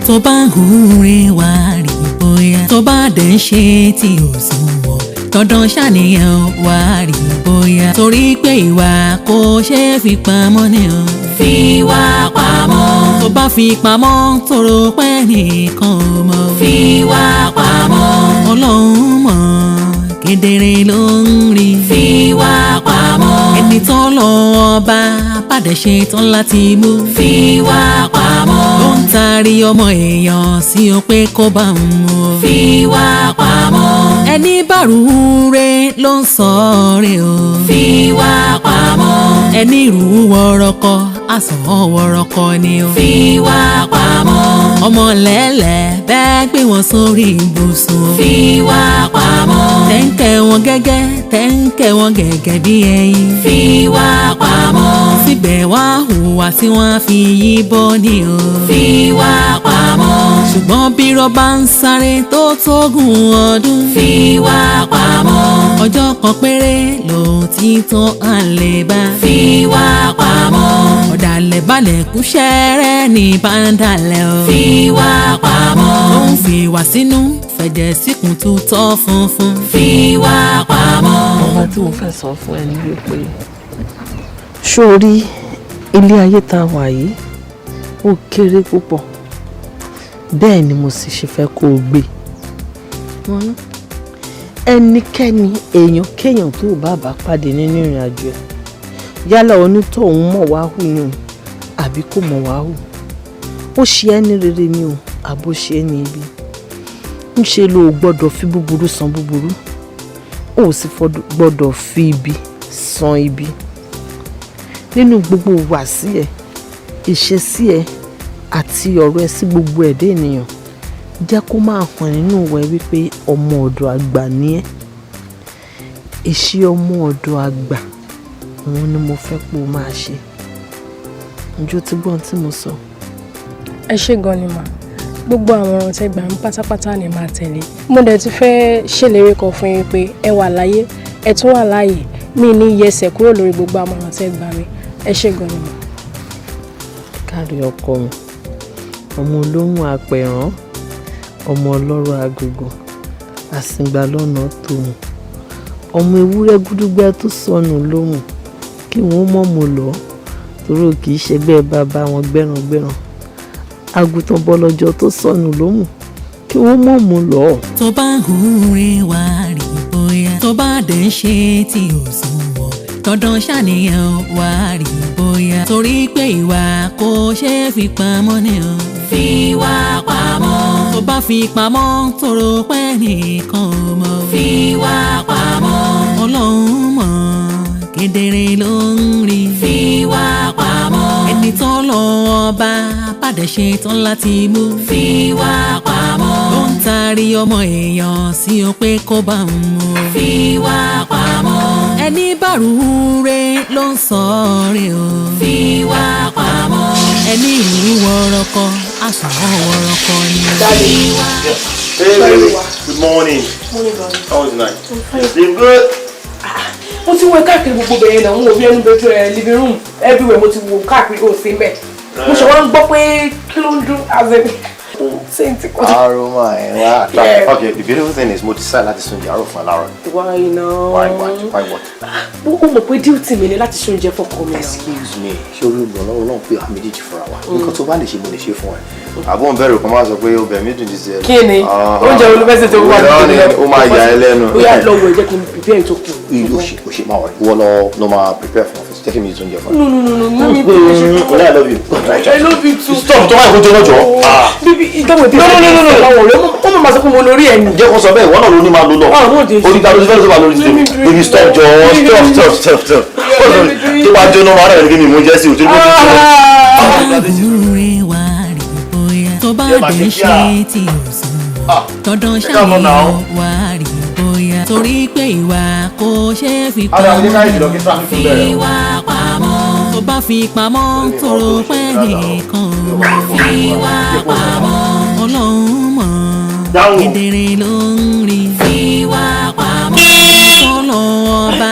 tó bá ń hùrè wá rí bóyá tó bá dẹ̀ ń ṣe tí ò sùn wọ̀ dandan ṣàníyàn wá rí bóyá torí pé ìwà kò ṣeé fi pamọ́ ni o. fi wá pamọ́. tó bá fi pamọ́ tó rò pé nìkan ò mọ̀. fi wá pamọ́. Ọlọ́run mọ̀ kedere ló ń rí. fi wá pamọ́. ẹni tó lọ ọba bàdẹ̀ ṣe tán láti mú. fi wá pamọ́. ló ń taari ọmọ èèyàn sí o pé kó bá ń mú. fi wá pamọ́. ẹni bàrú re ló ń sọ rè o. fi wá pamọ́. ẹni rú wọ́rọ́kọ́ àsán wọ́rọ́kọ́ ni o. fi wá pamọ́. ọmọ lẹ́lẹ̀ bẹ́ẹ̀ gbé wọn sórí ibùsùn. fi wá pamọ́. tẹ́ńkẹ́ wọn gẹ́gẹ́ tẹ́ńkẹ́ wọn gẹ́gẹ́ bí ẹyin. fi wá pamọ́. síbẹ̀ wá hùwà tí wọ́n fi yí bọ́ ni o. fi wá pamọ́. ṣùgbọ́n bí rọ́bà ń sáré tó tógún ọdún. fi wá pamọ́. ọjọ́ kan péré lòtítọ́ àlè bá. fi wá pamọ́. ọ̀dàlẹ̀ balẹ̀ kúṣẹ́rẹ́ ní bàǹdàlẹ̀ o. fi wá pamọ́. ó ń fi wá sínú fẹ̀jẹ̀ síkùn tó tọ́ funfun. fi wá pamọ́. ọmọ tí mo fẹ́ sọ fún ẹ ní wípé sórí ilé ayé tá a wà yìí ó kéré púpọ̀ bẹ́ẹ̀ ni mo sì ṣe fẹ́ kó o gbé ẹnikẹ́ni èèyàn kéèyàn tó bá bá pàdé nínú ìrìn àjò ẹ̀ yálà onítọ̀hún mọ̀ wá hù ni o àbí kò mọ̀ wá hù ó ṣe ẹ́ ní rere ni o àbó ṣe é ní ibi ń ṣe ló gbọ́dọ̀ fi búburú san búburú ó sì gbọ́dọ̀ fi ibi san ibi nínú gbogbo ìwàsí ẹ ìṣesí ẹ àti ọ̀rọ̀ ẹ sí gbogbo ẹ̀dá ènìyàn jẹ́ kó máa hàn nínú ìwẹ̀ wípé ọmọ ọ̀dọ̀ àgbà ni ẹ́ ìṣe ọmọ ọ̀dọ̀ àgbà òun ni mo fẹ́ pé o máa ṣe ǹjọ́ ti gbọ́n tí mo sọ. ẹ ṣé gan ni mà gbogbo àwọn ọ̀rọ̀ tẹ́ gbà ń pátápátá ni màá tẹ̀lé mo dẹ̀ ti fẹ́ ṣèlérí kan fún yín pé ẹ wà láyé ẹ tún wà láàyè mi ní yẹsẹ̀ kúrò lórí gbogbo àmọ̀ràn tẹ́ gbà mí ẹ ṣé gan ni mà. kárí ọkọ mi ọmọ olóhùn àpẹ̀rán ọmọ ọlọ́rọ̀ agogo àsìngbà lọ́nà tòun ọmọ ewúrẹ́ gúdúgbẹ́ tó sọnù lóhùn kí wọ́n mọ̀ mọ́ lọ torí kì í ṣẹgbẹ́ bàbá wọn gbẹ́rangbẹ́ran àgùntàn bọ́lọ́jọ́ tó sọnù lóhùn kí wọ́n mọ̀ mọ́ lọ. tó bá ń hùrè wá rí bóyá tó bá dẹ̀ ń ṣe tí ò sùn wọ̀ dandan ṣàníyàn wá rí bóyá torí pé ìwà kò ṣeé fi pamọ́ ni o. fi wá pamọ́. tó bá fi pamọ́ tó rò pé nìkan ò mọ̀. fi wá pamọ́. Ọlọ́run mọ̀ kedere ló ń rí. fi wá pamọ́. ẹni tó lọ ọba bàdẹ̀ ṣe tán láti mú. fi wá pamọ́. ló ń taari ọmọ èèyàn sí o pé kó bá ń mú. fi wá pamọ́. ẹni bàrú re ló ń sọ rè o. fi wá pamọ́. ẹni ìlú wọ́rọ́kọ́ àsán wọ́rọ́kọ́ ni. Daddy. Hey, baby. Good morning. Morning, God. How was the night? Sleep good? mo ti wo káàkiri gbogbo bẹ̀rẹ̀ náà mo wò bí ẹnu bẹ̀rẹ̀ living room everywhere mo ti wo káàkiri ó sí bẹ́ẹ̀ mo ṣe wọ́n ń gbọ́ pé kí ló ń dún azẹ́bí ṣé n ti kọ́. Aroma, yeah. Okay, the beautiful thing is mo decide láti sun jàrò fún aláàrọ̀. Why now? Why what? Ó mọ̀ pé duty mi ni láti ṣe oúnjẹ fọ́kọ mi. Excuse me, ṣé olùgbọ̀n lọ́wọ́ náà pé àmì méjèèjì fúnra wa? Nǹkan tó bá lè ṣe mo lè ṣe fún ẹ. Àbọ̀ ń bẹ̀rù kan máa sọ pé o bẹ̀rẹ̀ mí dùn jíjẹ. Kí ni? Oúnjẹ olùfẹ́sẹ̀ tó wà nínú ilé. Ó máa yà ẹ́ lẹ́nu. Ó yà lọ́wọ́ ẹ jẹ́ kí n prepare ètò kù. O ṣe máa wọ̀ ìwọ lọ máa prepare fún ọ́fíìsì jẹ́ kí mi tún jẹ fún ẹ. No, mi bí mo ṣe fún I love you. I love you too. Stop, tó máa kó jẹ́ lọ́jọ́. Bíbí ìdáwọ̀ ìdí ó mọ̀ máa sọ fún mo lórí ẹ̀ nì. Jẹ́ kó sọ bẹ́ẹ̀ ìwọ náà ló ní máa lò lọ. Orí ta ló ti fẹ́ lọ sọ́ba lórí ti tèmi. Baby stop jọ stop. Tó bá jóná máa rẹ̀ kí ni mo jẹ́ sí òtún lójú tó. hùrè wá rí bóyá tó bá dẹ̀ ń ṣe tí ò sùn wọ̀ dandan ṣàníyàn wá rí bóyá torí pé ìwà kò ṣeé fi pamọ́. fi wá pamọ́. tó bá fi pamọ́ tó rò pé nìkan ò mọ̀. fi wá pamọ́. Ọlọ́run mọ̀ kedere ló ń rí. fi wá pamọ́. tọ́lọ́ ọba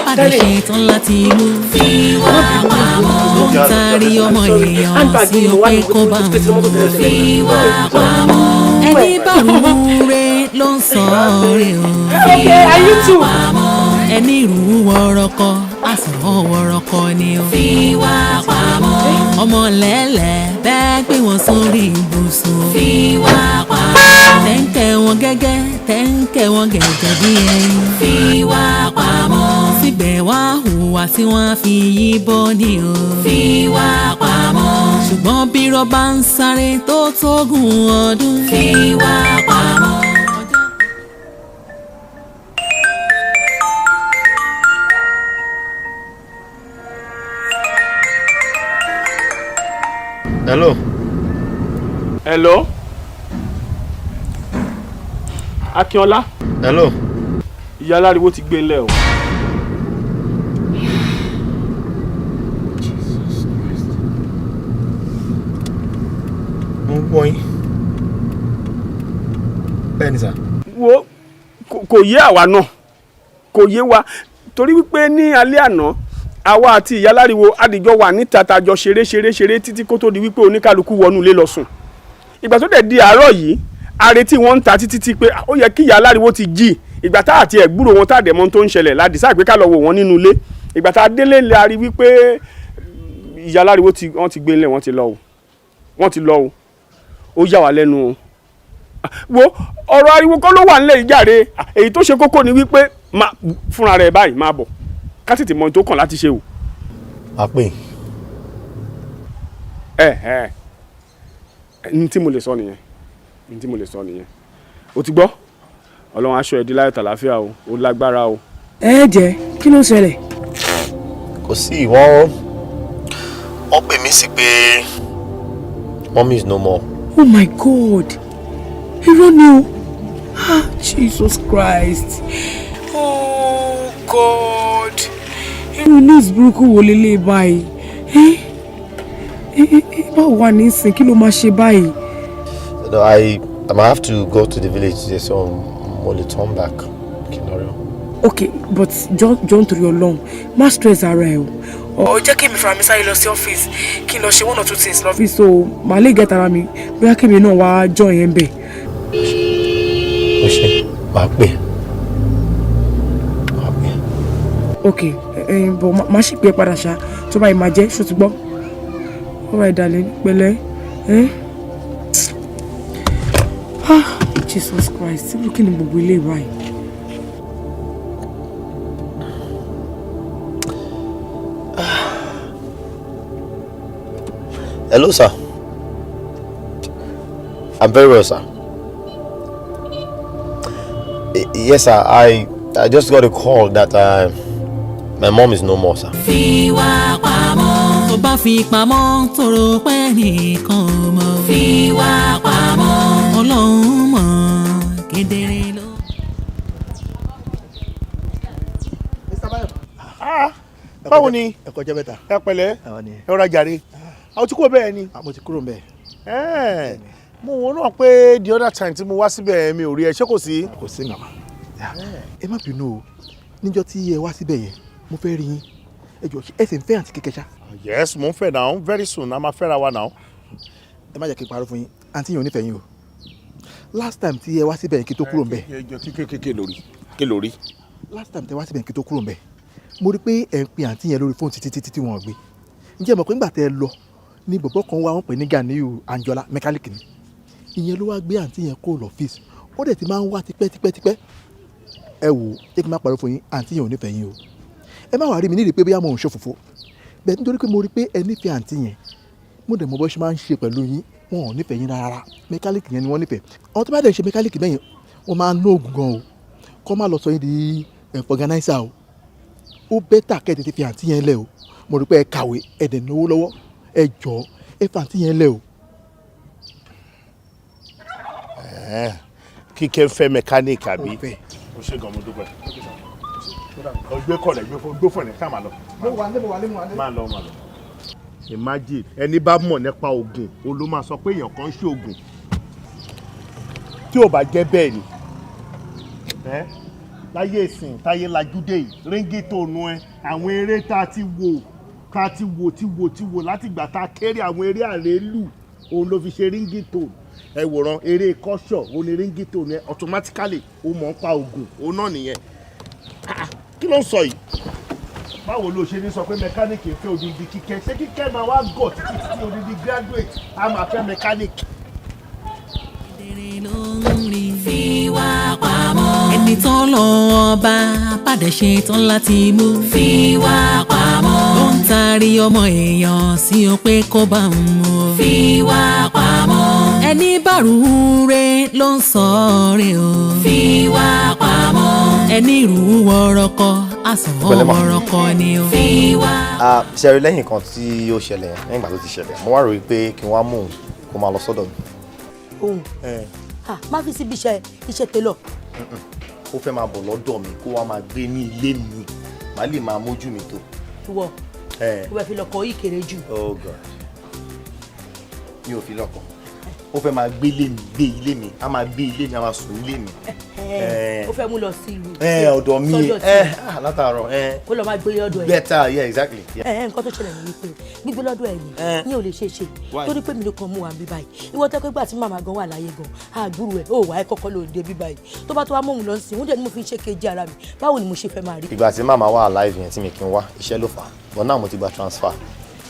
bàdé ṣe tán láti mú. fi wá pamọ́. ló ń taari ọmọ èèyàn sí ọpẹ kó bá wọn fi wá pamọ́ ẹni bá rúure ló ń sọ rẹ o fi wá pamọ́ ẹni rú wọ́rọ́kọ́ àsán wọ́rọ́kọ́ ni o fi wá pamọ́ ọmọ lẹ́lẹ̀ bẹ́ẹ̀ gbé wọn sórí ibùsùn fi wá pamọ́ tẹ́ńkẹ́ wọn gẹ́gẹ́ tẹ́ńkẹ́ wọn gẹ̀gẹ́ bí ẹyin fi wá pamọ́ síbẹ̀ wá hùwà tí wọ́n fi yí bọ́ ni o fi wá pamọ́ ṣùgbọ́n bí rọ́bà ń sáré tó tógún ọdún fi wá pamọ́. Hello. Hello. Akínọlá. Hello. Ìyá aláriwo ti gbé ńlẹ̀ o. Mo gbọ́ yín. Bẹ́ẹ̀ni sà. Wo kò yé àwa náà. Kò yé wa torí wípé ní alẹ́ àná àwa àti ìyá aláriwo adìjọ wà níta tajọ ṣeré títí kó tó di wípé oníkálukú wọnú ilé lọ sùn. Ìgbà tó dẹ̀ di àárọ̀ yìí àrètí wọn ń ta títí pé ó yẹ kí ìyá aláriwo ti jí ìgbà tá àti ẹ̀gbúrò wọn tá àdẹ̀mọ́ tó ń ṣẹlẹ̀ ládìsá pé ká lọ wò wọ́n nínú ilé ìgbà tá a délé la rí wípé ìyá aláriwo wọ́n ti gbé ńlẹ̀ wọ́n ti lọ o ó yà wá lẹ́nu o wo ọ̀rọ̀ ariwo kọ́ ló wà nílẹ̀ ìjàre èyí tó ṣe kókó ni wípé fúnra rẹ̀ báyìí máa bọ̀ ká tètè mọ ohun tó kàn láti ṣe o. A pè. ní tí mo lè sọ nìyẹn o ti gbọ́ ọlọ́run aṣọ ẹ̀dí láyọ̀ tàlàáfíà o ó lágbára o. ẹ jẹ́ kí ló ṣẹlẹ̀. Kò sí wọ́n pè mí sí pé mommy is no more. Oh my God irọ́ ni o Jesus Christ oh God irú news burúkú wo lélẹ̀ báyìí báwo wà nísìn kí ló máa ṣe báyìí. I might have to go to the village today so mo lè turn back. Okay but John torí Ọlọ́run má stress ara ẹ o jẹ́ kí mi fara mi sáré lọ sí ọ́fíìsì kí n lọ ṣe one or two things lọ́fíìsì so màá lè get ara mi bóyá kí mi náà wá join yẹn bẹ̀. o ṣe máa pè. Okay but má ṣì pé padà ṣá tó bá yìí máa jẹ́ ṣó ti gbọ́ all right darling pẹ̀lẹ́ Jesus Christ síbú kí ni gbogbo ilé ìwà yìí. Hello, sir. I'm very well, sir. Yes, sir. I just got a call that my mom is no more, sir. Fi wá pamọ́ tó bá fi pamọ́ tó rò pé nìkan mọ̀. Fi wá pamọ́ Ọlọ́run mọ̀ kedere ló. Báwo ni? Ẹ kọjá bẹ́ta. Ẹ pẹ̀lẹ́. Ẹ rọra jàre. Àwọn tí kò bẹ́ẹ̀ ni. Mo ti kúrò ńbẹ̀. Mo wọ́n náà pé the other time tí mo wá síbẹ̀ mi ò rí ẹ ṣé kò sí. Kò sí màmá. Ẹ má bínú o níjọ́ tí ẹ wá síbẹ̀ yẹn mo fẹ́ rí yín ẹ jọ ẹ sì ń fẹ́ àǹtí Kíkẹ́ ṣá. Yes mo ń fẹ́ now very soon a máa fẹ́ra wa now. Ẹ má jẹ́ kí n parọ́ fún yín àǹtí yẹn ò nífẹ̀ẹ́ yín o last time tí ẹ wá síbẹ̀ yẹn kí tó kúrò ńbẹ̀. Kí lórí. Last time tí ẹ wá síbẹ̀ yẹn kí tó kúrò ńbẹ̀ mo rí pé ẹ ń pe àǹtí yẹn lórí fóònù títí wọn gbé ǹjẹ́ mọ̀ pé ńgbà tẹ́ ẹ lọ ní bọ̀bọ̀ kan wá wọn pè ní Ganiyu Anjola mẹkáníìkì ni ìyẹn ló wá gbé àǹtí yẹn kó lọ́fíìsì ó dẹ̀ ti máa ń wá tipẹ́ ẹ wò jẹ́ kí n má parọ́ fún yín àǹtí yẹn ò nífẹ̀ẹ́ yín o ẹ má wàá rí mi nídìí pé bóyá mo ń ṣòfófó bẹ́ẹ̀ nítorí pé mo rí pé ẹ nífẹ̀ẹ́ àǹtí yẹn mo dẹ̀ mọ bó ṣe máa ń ṣe pẹ̀lú yín wọn ò nífẹ̀ẹ́ yín rárá mẹkáníìkì yẹn ni wọ́n nífẹ̀ẹ́ àwọn tó bá dẹ̀ ṣe mẹkáníìkì bẹ́yẹn wọ́n máa ń ná oògùn gan o kọ́ má lọ sọ yín di fọ̀gánáísà o ó bẹ́tà kẹ́ ẹ tètè fi àǹtí yẹn lẹ̀ o mo rí pé ẹ kàwé ẹ dẹ̀ náwó lọ́wọ́ ẹ jọ̀ọ́ ẹ fa àǹtí yẹn lẹ̀ o. Kíkẹ́ fẹ́ mẹkáníìkì àbí. O ṣe gan mo dúpẹ́. Ọgbẹ́ kọ̀lẹ̀ gbé fún ẹ̀ ká máa lọ. Máa lọ. Imagine ẹni bá mọ̀ nípa oògùn o ló máa sọ pé èèyàn kan ń ṣe oògùn tí ò bá jẹ́ bẹ́ẹ̀ ni. Láyé ìsìn táyé lajú dé yìí ríngì tó nu ẹ àwọn eré tá a ti wò ká ti wò láti ìgbà tá a kéré àwọn eré àrélù òun ló fi ṣe ringtone ẹ wòran eré kọ́ṣọ̀ òun ni ringtone yẹn automatically ó mọ̀ ń pa oògùn òun náà nìyẹn kí ló ń sọ yìí báwo ló ṣe ní sọ pé mẹkáníìkì ń fẹ́ odidi kíkẹ́ ṣé kíkẹ́ máa wá gọ̀ títí odidi graduate á máa fẹ́ mẹkáníìkì. fi wá pamọ́. ẹni tó lọ ọba pàdé ṣe tán láti mú. fi wá pamọ́. ó ń taari ọmọ èèyàn sí o pé kó bá ń mú. fi wá pamọ́. ẹni bàrú rẹ ló ń sọ rẹ o. fi wá pamọ́. ẹni rú wọ́rọ́kọ àsàn wọ́rọ́kọ ni o. fi wá. ṣẹ́rí lẹ́yìn kan tí ó ṣẹlẹ̀ lẹ́yìn ìgbà tó ti ṣẹlẹ̀ mo wá rò wípé kí n wá mú òun kó máa lọ sọ́dọ̀ mi. òun má fi síbi iṣẹ́ télọ̀. ó fẹ́ máa bọ̀ lọ́dọ̀ mi kó wá máa gbé ní ilé mi màá lè máa mójú mi tó. ìwọ ó fẹ́ fi lọ́kọ̀ yìí kéré jù. Oh God, mi ò fi lọ́kọ̀ ó fẹ́ máa gbé ilé mi a máa gbé ilé mi a máa sùn ilé mi. ó fẹ́ mú lọ sí ìlú. ọ̀dọ̀ mi látàárọ̀. kó lọ máa gbé lọ́dọ̀ ẹ̀. better yeah exactly. nǹkan tó ṣẹlẹ̀ ní wípé gbígbé lọ́dọ̀ ẹ̀ ni ò lè ṣe é ṣe torí pé mi ló kàn mú wa bí báyìí ìwọ tẹ́ pé gbà tí màmá gan wà láyé gan àgbúrò ẹ̀ ó wà ẹ́ kọ́kọ́ ló dé bí báyìí tó bá tó wá mọ̀mú lọ sí i oúnjẹ ni mo fi ń ṣe kejì ara mi báwo ni mo ṣe fẹ́ máa rí. ìgbà tí màmá wà alive yẹn tí mi kì í wá iṣẹ́ ló fà á but now mo ti gba transfer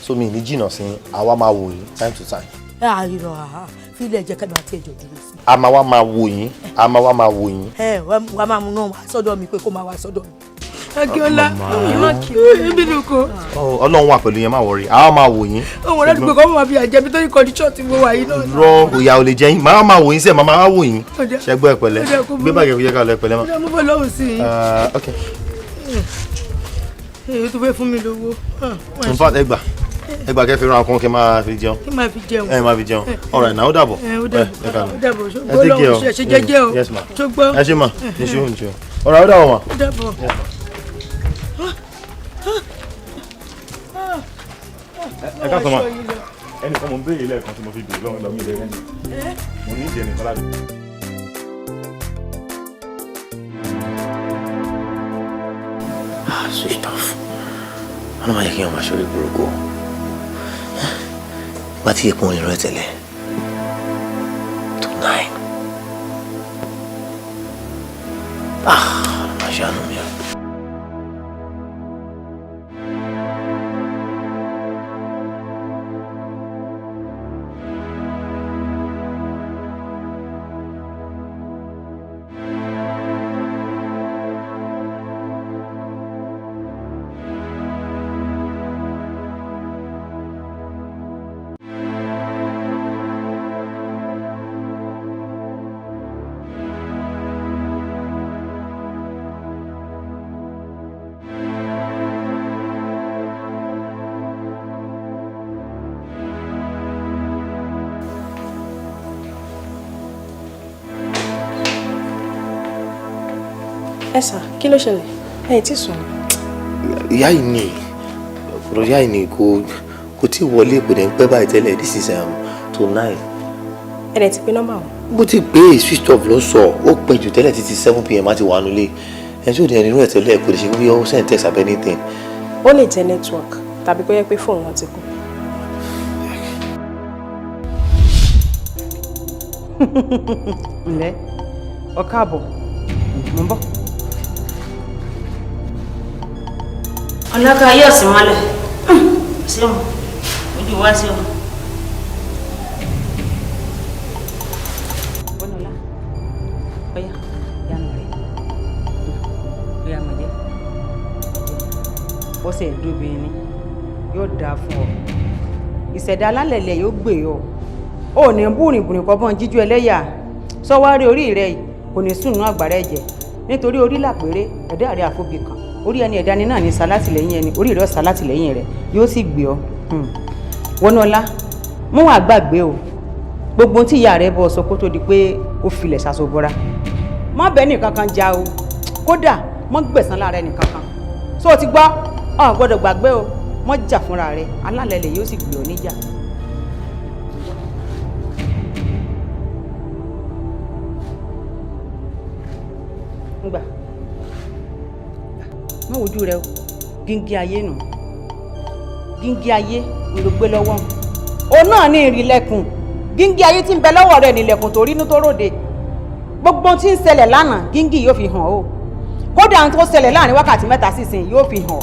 so mi ní jìnnà sí àwa máa wò yín time to time. àìrọ̀ fílẹ̀ jẹ́ kẹ́mi àti ẹ̀jọ̀ dúró sí. a máa wá máa wò yín wàá máa mú náà wá sọ́dọ̀ mi pé kó máa wá sọ́dọ̀ mi. Adekola ìmọ̀ kí o bínú ko. Ọlọ́run wà pẹ̀lú yẹn má wọrí àwa máa wò yín. òun rẹ̀ gbogbo ọmọ bíi àjẹbí tó ní condition tí mo wà yìí náà. rọ òyà ò lè jẹ yín màá máa wò yín sẹ́ẹ̀ màá wò yín ṣẹ́gbọ́ ẹ̀ pẹ̀lẹ́ gbé bàgẹ́ kò yẹ ká lọ ẹ̀ pẹ̀lẹ́ mọ́. ọjọ́ mo bọ̀ lọ́hùn sí i. ok. èyí tó fẹ́ fún mi lówó. in fact ẹgbà kẹ́ fi ran akun kí n máa fi jẹun. kí n máa fi jẹun. ẹ máa fi jẹun alright now ó dàbọ̀. ó dàbọ̀ ṣùgbọ́n lọ́hùn ṣe jẹ́jẹ́ o. yes ma ṣùgbọ́n. ẹ ṣe ma níṣó alright ó dàbọ̀ ma. ó dàbọ̀. ẹ ká sọ ma ẹnìkan mo ń béèrè lẹ́ẹ̀kan tí mo fi béèrè lọ́wọ́ mi lẹ́yìn mo ní ìdí ẹnìkan láti. switch off wọn máa yẹ kí wọn máa ṣorí burúkú bá ti yẹ kí wọn lè rọ ẹ tẹ́lẹ̀ to 9 máa ṣe àánú mi o. ẹ sà kí ló ṣẹlẹ̀ ẹ ti sùn. ìyá yìí ni ọ̀rọ̀ ìyá yìí ni kò tí ì wọlé kò dẹ̀ ń pẹ́ báyìí tẹ́lẹ̀ this is to 9. ẹ dẹ̀ ti pe nọ́mbà o. bó ti pé switch off ló sọ ó pẹ́ jù tẹ́lẹ̀ títí 7 p.m. á ti wà nulẹ̀ ẹ̀ tí ò dẹ̀ nínú ẹ̀ tẹ́lẹ̀ kò lè ṣe bí ó send text àbẹ́ anything. ó lè jẹ́ network tàbí kó yẹ pé fóònù wọn ti kú. ǹlẹ́ ọ káàbọ̀ mo ń bọ̀. ọlọ́kà yóò sì mọ́lẹ̀ sí wọn ojú wá sí wọn. bọ́nọ̀lá ọ̀yá yánu rẹ̀ bóyá mo jẹ́ bọ́sẹ̀ dóbìnrin yóò dáa fún ọ ìṣẹ̀dá alálẹ̀lẹ̀ yóò gbé ọ ò ní búrìnbùrìn kọ́ bọ́n jíjú ẹlẹ́yà sọ́wárí orí rẹ̀ kò ní sùn nú àgbàrá ẹ̀jẹ̀ nítorí orí làpérè ẹ̀dá rẹ̀ àfọ́bì kan orí ẹni ẹ̀dá ni náà ní sálátìlẹ́yìn ẹni orí rẹ̀ sálátìlẹ́yìn rẹ̀ yóò sì gbé ọ. Wọnúọlá mú wàá gbàgbé o gbogbo tí ìyá rẹ̀ bọ̀ sọ kó tó di pé ó filẹ̀ ṣàṣọbọ́ra má bẹ́ẹ̀ nìkan kan já o kódà mọ́ gbẹ̀san lára ẹnì kankan so ti gbọ́ ọ gbọ́dọ̀ gbàgbé o mọ́ jà fúnra rẹ̀ alálẹ̀lẹ̀ yóò sì gbé ọ níjà. ngbà má wojú rẹ o gíngí ayé nù gíngí ayé ló gbé lọ́wọ́ òun náà ní ìrìlẹ̀kùn gíngí ayé tí ń bẹ lọ́wọ́ rẹ̀ nílẹ̀kùn tó rínú tó ròde gbogbo tí ń ṣẹlẹ̀ lánàá gíngí yóò fi hàn ó kódà ohun tó ṣẹlẹ̀ láàrin wákàtí 3 sísìn yóò fi hàn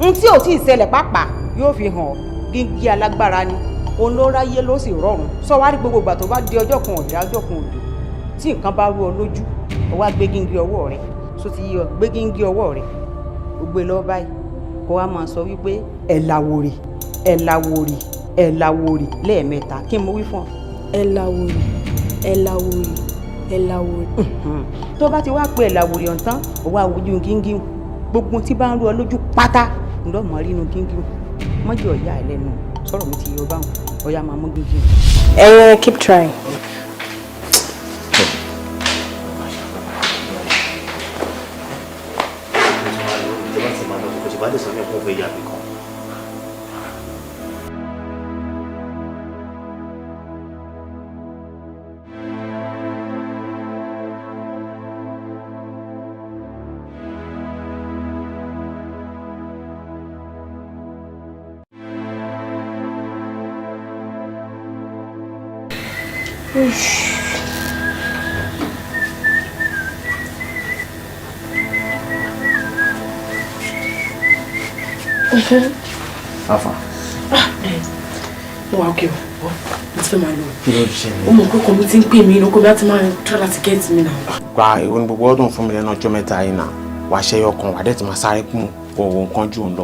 ohun tí ò tí ì ṣẹlẹ̀ pàápàá yóò fi hàn gíngí alágbára ni òun ló ráyé ló sì rọrùn sọ wá rí gbogbo ìgbà tó bá di ọjọ́ kan ọ̀dẹ́ ọjọ́ kan òdò tí nǹkan bá rú ọ lójú ó wá gbé gíngí ọwọ́ rẹ̀ só ti yọ gbé gíngí ọwọ́ rẹ̀ ó gbé lọ báyìí kó wá máa sọ wípé ẹ̀ làwòrì ẹ̀ làwòrì ẹ̀ làwòrì lẹ́ẹ̀mẹ́ta kí n mo wí fún ọ. ẹ̀ làwòrì ẹ̀ làwòrì ẹ̀ làwòrì. tó bá ti wá pé ẹ̀ làwòrì ọ̀tán ó wá wojú gíngí gbogbo tí bá ń rú ọ lójú pátá ńlọmọ rínú gíngí mọ́jì ọ̀yá ẹ̀ lẹ́nu sọ̀rọ̀ mi ti yọ báwọn ọ̀yá máa mú gíngí. Keep trying. Afa. Mo wà ókè o. Mo ti fẹ́ máa lọ. Kí ló ṣe mí? Ó mọ̀ pé ọkọ mi ti ń pè mí inú ọkọ mi láti máa try láti get mi náà. Gba ìwọ ní gbogbo ọdún fún mi lẹ́nu ọjọ́ mẹ́ta yìí náà. Wàá ṣe ọkàn wà dẹ́ ti máa sáré kún òun kan jù ń lọ.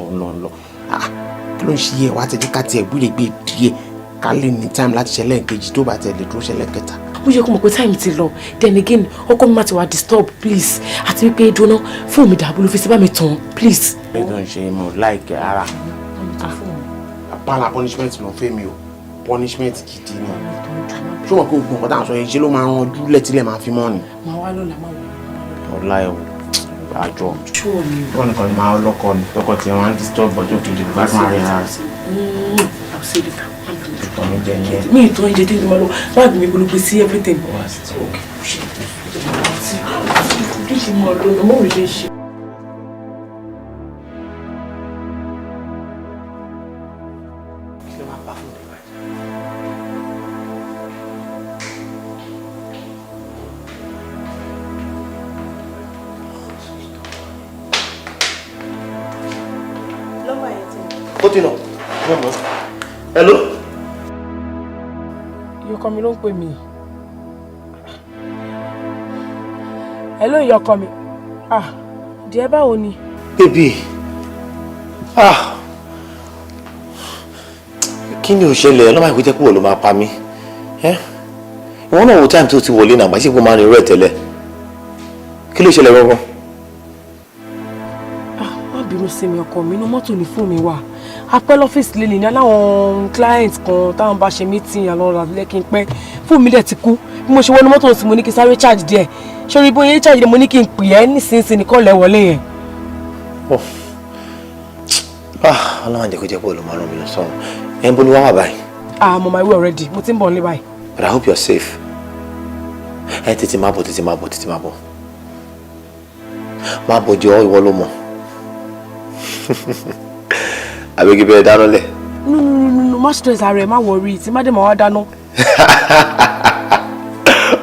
Kí ló ń ṣe yẹ wá ti ká tiẹ̀ gbúrègbè díẹ̀ ká lè ní time láti ṣẹlẹ̀ kejì tó bá tẹ̀ lè dúró ṣẹlẹ̀ kẹta. Ó yẹ kó mọ̀ pé time ti lọ. Then again, ọkọ mi máa ti wá disturb please. Àti wípé dúró fún mi dàbò ló fi sí bá mi tàn please. Ẹ tó ń ṣe mo láìkẹ́ ara. Àpáàlà punishment ló fẹ́ mi o. Punishment gidi ni. Ṣé wọn kò gbọ́n kọ́tà sọ yẹn ṣé ló máa ń ranjú lẹ́tílẹ̀ máa fi mọ́ ni. Màá wá lọ́la máa wọ̀. Ọlá ẹ̀ wò àjọ. Wọ́n nìkan ni máa lọ́kọ ni lọ́kọ tí wọ́n á disturb ọjọ́ kejì nígbà tí wọ́n á rí ara sí. Mi ìtọ́ oúnjẹ tí mo lọ báàgì mi gbólógbé sí everything. Continue. Hello? Ìyọkọ mi ló ń pè mí. Hello ìyọkọ mi. Díẹ̀ báwo ni? Baby. Kí ni ó ṣẹlẹ̀? Ọlọ́mọ ìwé jẹ́ pé wọ́n ló máa pa mí. Ìwọ́n náà wo time tó ti wọlé náà, màá ṣe pé máa rìn rẹ̀ tẹ́lẹ̀. Kí ló ṣẹlẹ̀ gbọ́ngàn? Má bínú sí mi ọkọ mi, inú mọ́tò ní fún mi wà. Apẹ́ lọ́fíìsì lè ní aláwọn client kan táwọn bá ṣe meeting àlọ́ lẹ́kìn pẹ́ fún mi dẹ̀ ti kú bí mo ṣe wọnú mọ́tò sí mo ní kí sáré charge díẹ̀ sórí bóyá charge díẹ̀ mo ní kí n pè ẹ́ nísinsìnyí nìkan lẹ̀ wọlé yẹn. Ọlọ́run jẹ́ kó jẹ́ pé olùmọ̀ ràn mí lọ sọ́run ẹ̀ ń bọ́ ní wá wà báyìí. I'm on my way already mo ti ń bọ̀ nílé báyìí. But I hope you're safe. Tètè máa bọ̀. Má bọ̀ jọ ìwọ ló mọ̀. Àbíkí bẹ́ẹ̀ dáná lẹ̀. No, má stress ara ẹ̀ má worry tí má dé máa wá dáná.